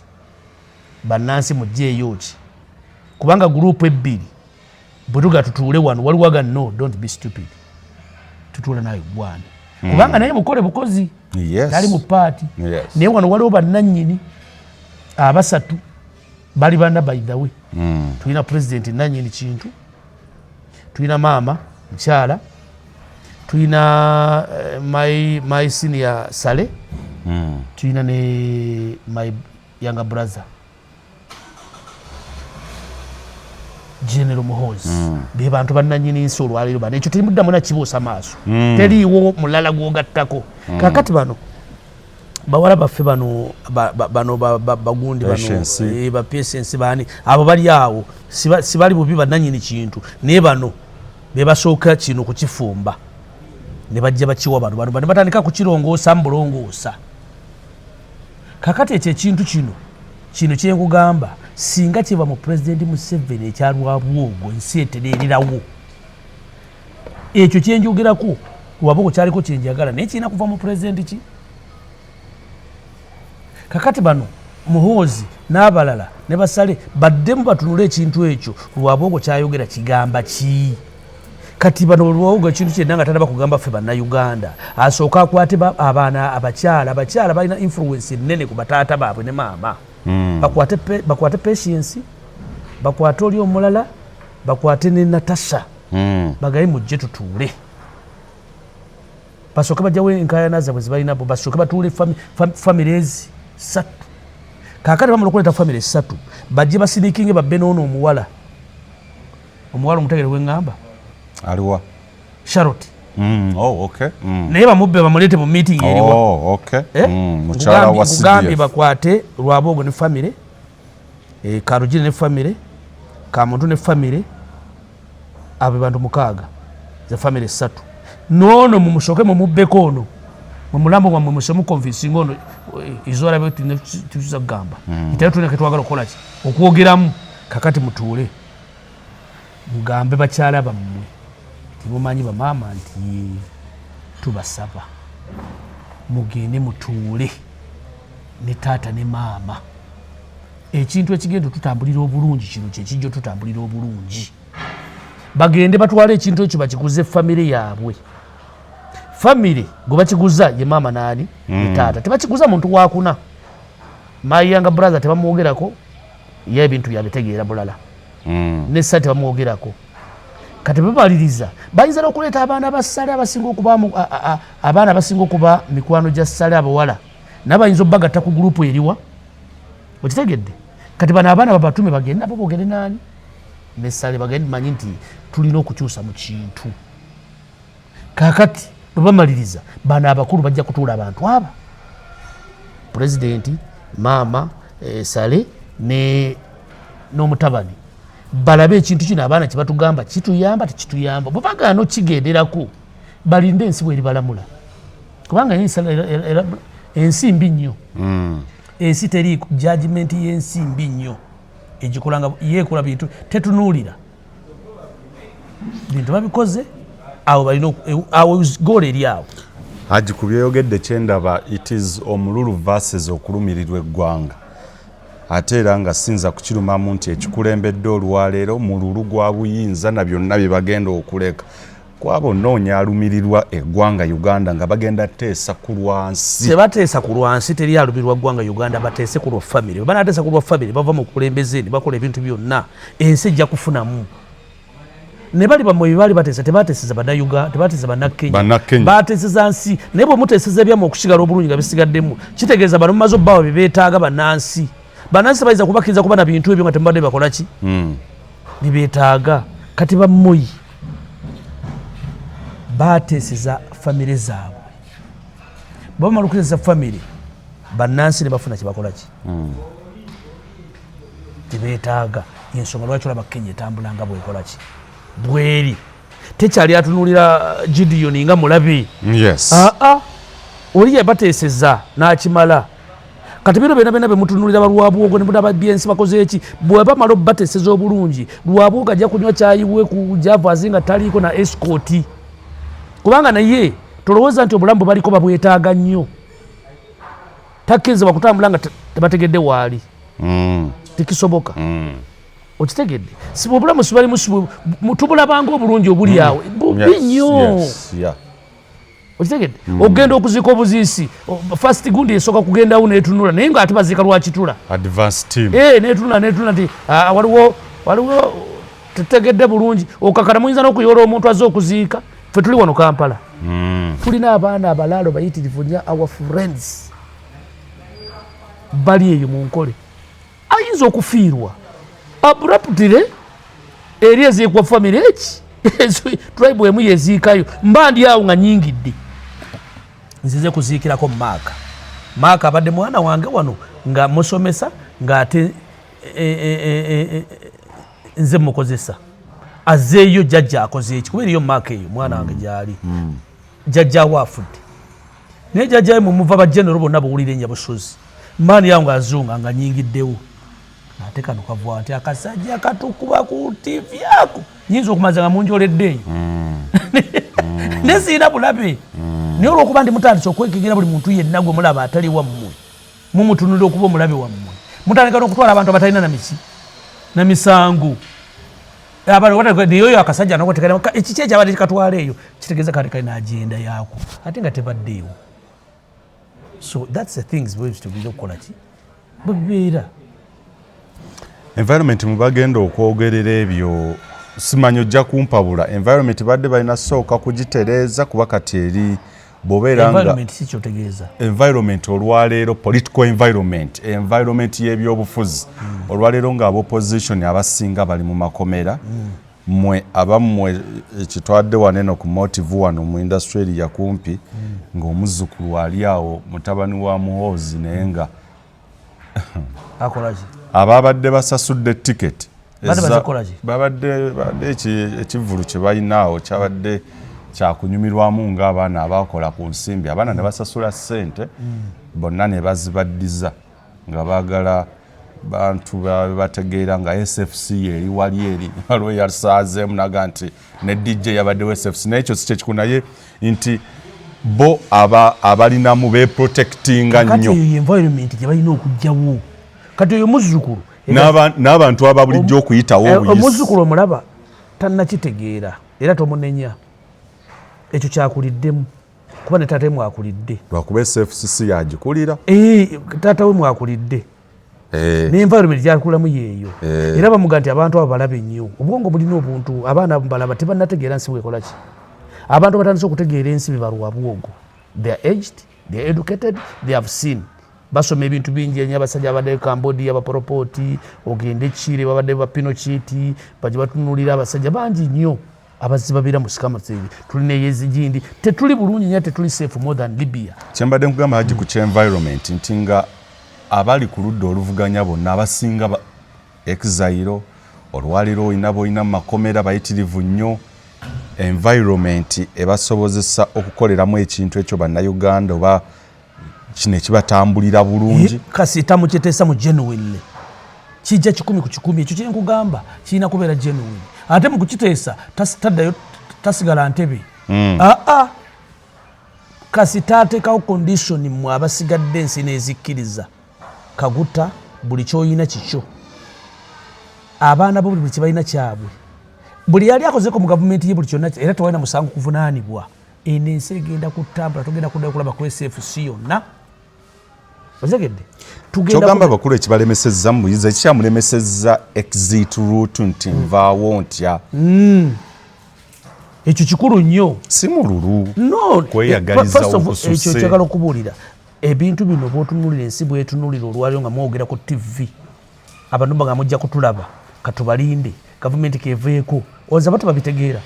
bannansi mujjeeyo ki kubanga group ebbiri bwetuga tutuule wano waliwo aga no don't be stupid tutuula naye gwana kubanga naye mukole bukozi tali mu paati naye wano waliwo bannannyini abasatu bali bana by the way tulina president nannyini kintu tulina maama mukyala tulina my senior Sale tulina ne my younger brother General Muhoozi be bantu bannannyini nsi olwaleero bano ekyo terimuddamu nakibuusa maaso teriiwo mulala gwogattako kakati bano bawala baffe bano bagundi bano ba patience bani abo bali awo sibali bubi bannannyini kintu naye bano be basooka kino kukifumba ne bajja bakiwa bano batandika kukirongoosa mbulongoosa kakati ekyo ekintu kino kyenkugamba singa kiba mu President Museveni ekyalwabwogo ensi etereererawo ekyo kyenjogerako Lwabogo kyaliko kyenjagala naye kirina kuva mu President ki kakati bano Muhoozi n'abalala ne Basale baddemu batunule ekintu ekyo Lwabogo kyayogera kigamba ki kati bano Lwabogo ekintu kyenna nga talaba kugamba ffe bannayuganda asooka akwate abaana abakyala balina influence ennene ku bataata baabwe ne maama bakwate patience bakwate oli omulala bakwate ne Natasha bagaye mujje tutuule basooke bajjawo enkayana zaabwe zibalina bo basooke batuule families 3 kakati bamala okuleeta families 3 bajje basinikinge babbe n'ono omuwala omutegere wengamba aliwa Charlotte okay naye bamubbe bamulete mu meeting eriwa mukyala wa CDF kugambye bakwate Lwabogo ne family Karugire ne family Kamuntu ne family abo bantu 6 ze family 3 nono mumushoke mumubbeko ono mumulambo mwa mumusemu convincing ono izola betu tuza gamba itatu tuna ketwagala kola ki okwogeramu kakati mutuule mugambe bakyala bammwe timumanyi ba mama nti tubasaba mugende mutuule ne taata ne maama ekintu ekigendo tutambulira obulungi kino kyekijjo tutambulira obulungi bagende batwala ekintu ekyo bakikuze family yaabwe family go bakiguza ye maama nani ne taata tebakiguza muntu wakuna my younger brother tebamwogerako ye ebintu byabitegeera bulala nessati bamwogerako kati babaliriza bayinza n'okuleeta abaana bassale abaana abasinga okuba mikwano gya ssale abawala nabayinza obbagatta ku gurupu eriwa okitegedde kati bano abaana babatume bagenda boogere naani nessale bagende manyi nti tulina okukyusa mu kintu kakati bwebamaliriza bano abakulu bajja kutuula abantu aba pulezidenti maama sale n'omutabani balabe ekintu kino abaana kyebatugamba kituyamba tekituyamba bwe bagaana okigenderako balinde ensi bweri balamula kubanga ensi mbi nnyo ensi teri judgmenti y'ensi mbi nnyo egikolanga yeekola bintu tetunuulira bintu babikoze awo balina awo gola eri awo Haji ku byeyogedde kyendaba it is omululu versus okulumirirwa eggwanga ate era nga sinza kukirumamu nti ekikulembedde olwaleero mululu gwa buyinza na byonna bye bagenda okuleka kwabo noonya alumirirwa eggwanga Uganda nga bagenda teesa ku lwansi tebateesa ku lwansi teri alumirirwa ggwanga Uganda bateese ku lwa family bwe banateesa ku lwa family bava mu kulembeze ni bakola ebintu byonna ensi ejja kufunamu ne bali bamwe bali bateesa tebateeseza bannayuga tebateeseza bannakenya bateeseza nsi naye bwe muteeseza ebyamu okusigala obulungi nga bisigaddemu kitegeeza bano mumaze obbawo bye beetaaga bannansi bannansi bayiza kubakkiriza kuba na bintu ebyo nga temubadde bakola ki bye beetaaga kati bammoyi bateeseza famire zaabwe bamala okuteeseza famire bannansi ne bafuna kyebakola ki tebeetaaga ensonga lwaki olaba Kenya etambulanga bwekola ki bweri tekyali atunuulira Gideon nga mulabe oli yabateeseza n'akimala kati bino byonna bemutunuulira balwabwogo ne mudaba byensi bakoze eki bwe bamala obbateeseza obulungi lwabwogo ajja kunywa kyayiwe ku javazi nga taliiko na escort kubanga naye tolowooza nti obulamu bwe baliko babwetaaga nnyo takkirizibwa kutambula nga tebategedde waali tekisoboka okitegedde siba obulamu sibalimu tubulabanga obulungi obuli awo bubi nnyo okitegedde okugenda okuziika obuziisi fast gundi esooka kugendawo netunula naye nga ate baziika lwakitula netunula nti waliwo tetegedde bulungi okakana muyinza n'okuyoola omuntu azze okuziika ffe tuli wano Kampala tulina abaana abalaalo bayitirivu nnyo our friends bali eyo mu nkole ayinza okufiirwa abruptly eri eziikwa famire eki tribe emu yeziikayo mba ndi awo nga nyingidde nzize kuziikirako maaka abadde mwana wange wano nga musomesa ng'ate nze mukozesa azeeyo jjajja akoze eki kuba eriyo maaka eyo mwana wange gyali jjajja we afudde naye jjajjawe mumuva bajenero bonna buwulire enyabusozi maani yawo ng'azunga nga nyingiddewo ate kano kavuwa nti akasajja katukuba ku TV yako nyinza okumaza nga munjoleddeeyo nesiina bulabe naye olwokuba ndi mutandise okwekegera buli muntu yenna gwe mulaba atali wammwe mumutunulira okuba omulabe wammwe mutandika n'okutwala abantu abatalina na misango oyo akasajja ekiki ekyabadde kikatwala eyo kitegeeza kati kalina agenda yaako ate nga tebaddeewo so that's the things bwebitubira okukola ki bwebibeera environment mubagenda okwogerera ebyo simanyi ojja kumpabula environment badde balina sooka kugitereeza kuba kati eri bobeeranga environment olwaleero political environment y'ebyobufuzi olwaleero nga abopposition abasinga bali mu makomera mmwe abammwe ekitwadde waneno ku motive wano mu industry eri yakumpi ng'omuzzukulu ali awo mutabani wa Muhoozi naye nga akolaki ababadde basasudde ticket babadde ekivulu kye balinaawo kyabadde kyakunyumirwamu ng'abaana abakola ku nsimbi abaana ne basasula ssente bonna ne bazibaddiza nga baagala bantu bategeera nga SFC eri wali eri waliwo yasaazeemu naga nti ne DJ yabaddewo SFC n'ekyo si kyekikulu naye nti bo abalinamu beprotectinga nnyo kati eyo environment gye balina okugyawo kati oyo muzzukulu n'abantu ababulijjo okuyitawo obuyisi omuzzukulu omulaba tannakitegeera era tomunenya ekyo kyakuliddemu kuba ne taata we mwakulidde lwakuba SFCC yagikulira taata we mwakulidde ne environment gyakulamu yeeyo era bamuga nti abantu abo balabe nnyo obwongo bulina obuntu abaana balaba tebannategeera nsi bwekola ki abantu batandise okutegeera ensi bibalwa bwogo they are aged they are educated they have seen basoma ebintu bingi ennyo abasajja abadde Cambodia abaporopoti ogende Chile babadde ba Pinochet baje batunulira abasajja bangi nnyo abazibabira mu sikamateri tulina yezigindi tetuli bulungi nya tetuli safe more than Libya kyembadde nkugamba haji ku environment ntinga abali ku ludda oluvuganya bonna abasinga exile olwaliro inabo ina makomera bayitirivu nnyo environment ebasobozesa okukoleramu ekintu ekyo bannayuganda oba kino ekibatambulira bulungi kasita mukiteesa mu genuine kijja 10 ku 10 ekyo kye nkugamba kirina kubeera genuine ate mu kukiteesa taddayo tasigala ntebe kasita ateekawo condition mu abasigadde ensi nezikkiriza kaguta buli kyoyina kikyo abaana bo buli kibalina kyabwe buli yali akozeko mu gavumenti ye buli kyonna era tewalina musango kuvunaanibwa eno ensi egenda kutambula tugenda kuddayo kulaba ku SFC yonna ozegedde kyogamba bakulu ekibalemesezza mu muyiza ekikyamulemesezza exit route nti nvaawo ntya ekyo kikulu nnyo si mululu kweyagaliza ekyo kyagala okubuulira ebintu bino bw'otunulira ensi bwetunulira olwaliro nga mwogera ku TV abantu nga mujja kutulaba katubalinde gavumenti keveeko oza batu babitegeera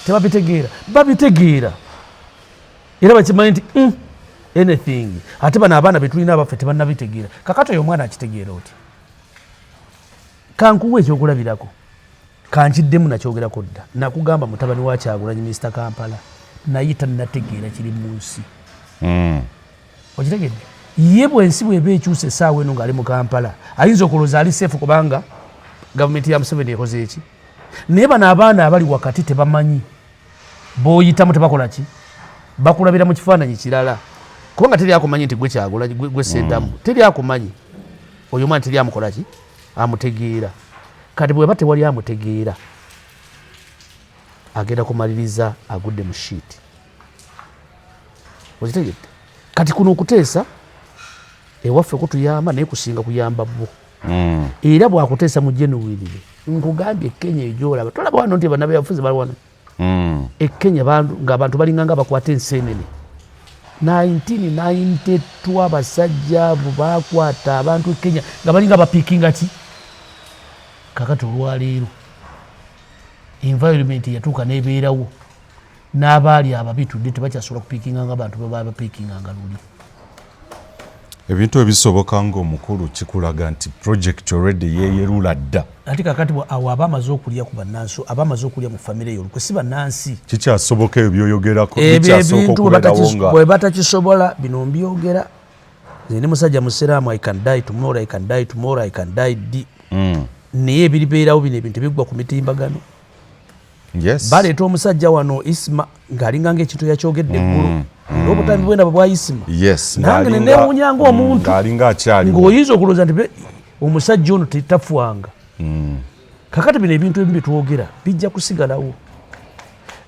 tebabitegeera babitegeera era bakimanyi nti anything ate bano abaana betulina abaffe tebannabitegeera kakati oyo omwana akitegeera oti kankuwa ekyokulabirako kankiddemu nakyogerako dda nakugamba mutabani wa Kyagulanyi Mr. Kampala naye tannategeera kiri mu nsi okitegedde ye bwensi bweba ekyusa essaawa eno ng'ali mu Kampala ayinza okulowooza ali seefu kubanga gavumenti ya Museveni ekoze eki naye bano abaana abali wakati tebamanyi b'oyitamu tebakola ki bakulabira mu kifaananyi kirala kubanga teri akumanyi nti gwe Kyagulanyi gwe Seddamu teri akumanyi oyo omwana teri amukola ki amutegeera kati bweba tewali amutegeera agenda kumaliriza agudde mu shiiti okitegedde kati kuno okuteesa ewaffe kutuyamba naye kusinga kuyamba bo era bwakuteesa mu genuwirire nkugambye Kenya egyolaba tolaba wano nti bannabeyafuzi bali wano Kenya ng'abantu balinganga bakwata enseenene 1992 abasajja abo bakwata abantu Kenya nga balinga bapiikinga ki kakati olwaleero environment yatuuka nebeerawo n'abaali ababitudde tebakyasobola kupiikinga nga abantu baba bapiikinga nga luli ebintu ebisoboka ng'omukulu kikulaga nti project already yeeyerula dda ate kakati awo abamaze okulya ku bannansi abamaze okulya mu famire eyo olukwe si bannansi kikyasoboka ebyo byoyogerako bikyasoboka okulerawo nga bwe batakisobola bino mbyogera nze ne musajja musiraamu I can die tomorrow I can die tomorrow I can die naye ebiribeerawo bino ebintu biggwa ku mitimbagano baleeta omusajja wano Isma ng'alinga ng'ekintu yakyogedde eggulu n'obutambi bwenda bwa Isma nange nenewuunya ng'omuntu ng'oyinza okulowooza nti omusajja ono tetafuwanga kakati bino ebintu ebimu byetwogera bijja kusigalawo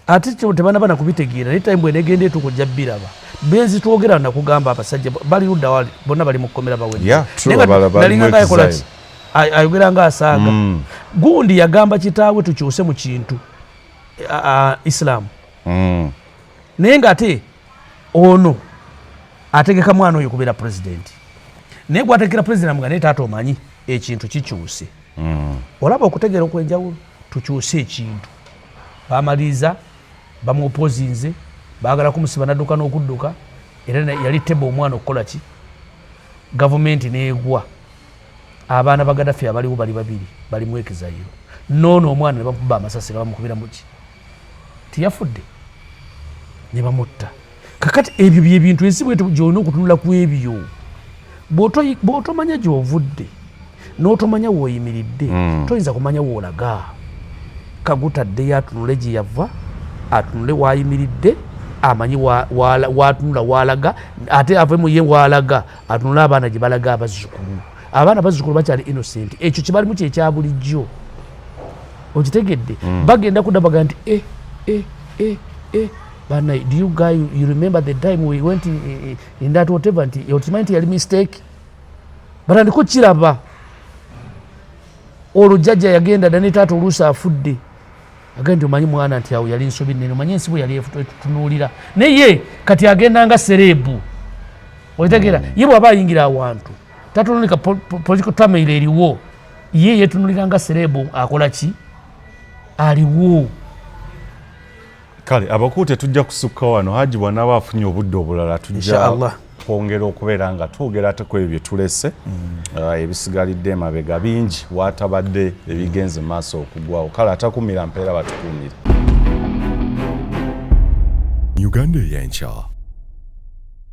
ate tebanaba nakubitegeera naye time bwenegenda etukujja biraba benzi twogera nakugamba abasajja bali ludda wali bonna bali mu kkomera bawenalinga nga yakola ki ayogera nga asaaga gundi yagamba kitaawe tukyuse mu kintu Islam naye ng'ate ono ategeka mwana oyo kubeera pulezidenti naye gwategekera pulezidenti nga naye taata omanyi ekintu kikyuse olaba okutegeera okwenjawulo tukyuse ekintu bamaliriza bamuopozinze baagala kumusiba nadduka n'okudduka era yali teba omwana okukola ki gavumenti neegwa abaana ba Gaddafi abaliwo bali babiri bali mwekizayiro noono omwana ne bamukuba amasasi ne bamukubira muki tiyafudde ne bamutta kakati ebyo byebintu ensi bwetu gyolina okutunula ku ebyo bw'otomanya gy'ovudde n'otomanya w'oyimiridde toyinza kumanya w'olaga kagutaddeyo atunule gye yava atunule w'ayimiridde amanyi w'atunula w'alaga ate avemu ye w'alaga atunule abaana gye balaga abazzukulu abaana bazzukulu bakyali innocent ekyo kibalimu kyekya bulijjo okitegedde bagenda kuddabaga nti bana, do you guys, you remember the time we went in that whatever, ultimately yali mistake. Bana ndiko kiraba. Olwo jjajja yagenda dani taata oluusi afudde. Agenda omanyi mwana nti awo yali nsobi nnene, omanyi ensibu yali etutunuulira. Naye kati agenda nga serebu. Otegeera, ye bw'aba ayingira awantu. Tatunulika political turmoil eriwo. Ye yetunulira nga serebu akola ki? Aliwo. Kale abakuute tujja kusukka wano Haji bw'anaaba afunye obudde obulala tujja kwongera okubeera nga twogera ate ku ebyo bye tulese ebisigalidde emabega bingi waatabadde ebigenze mu maaso okugwawo. Kale atakumira mpeera batukumire. Uganda y'enkya.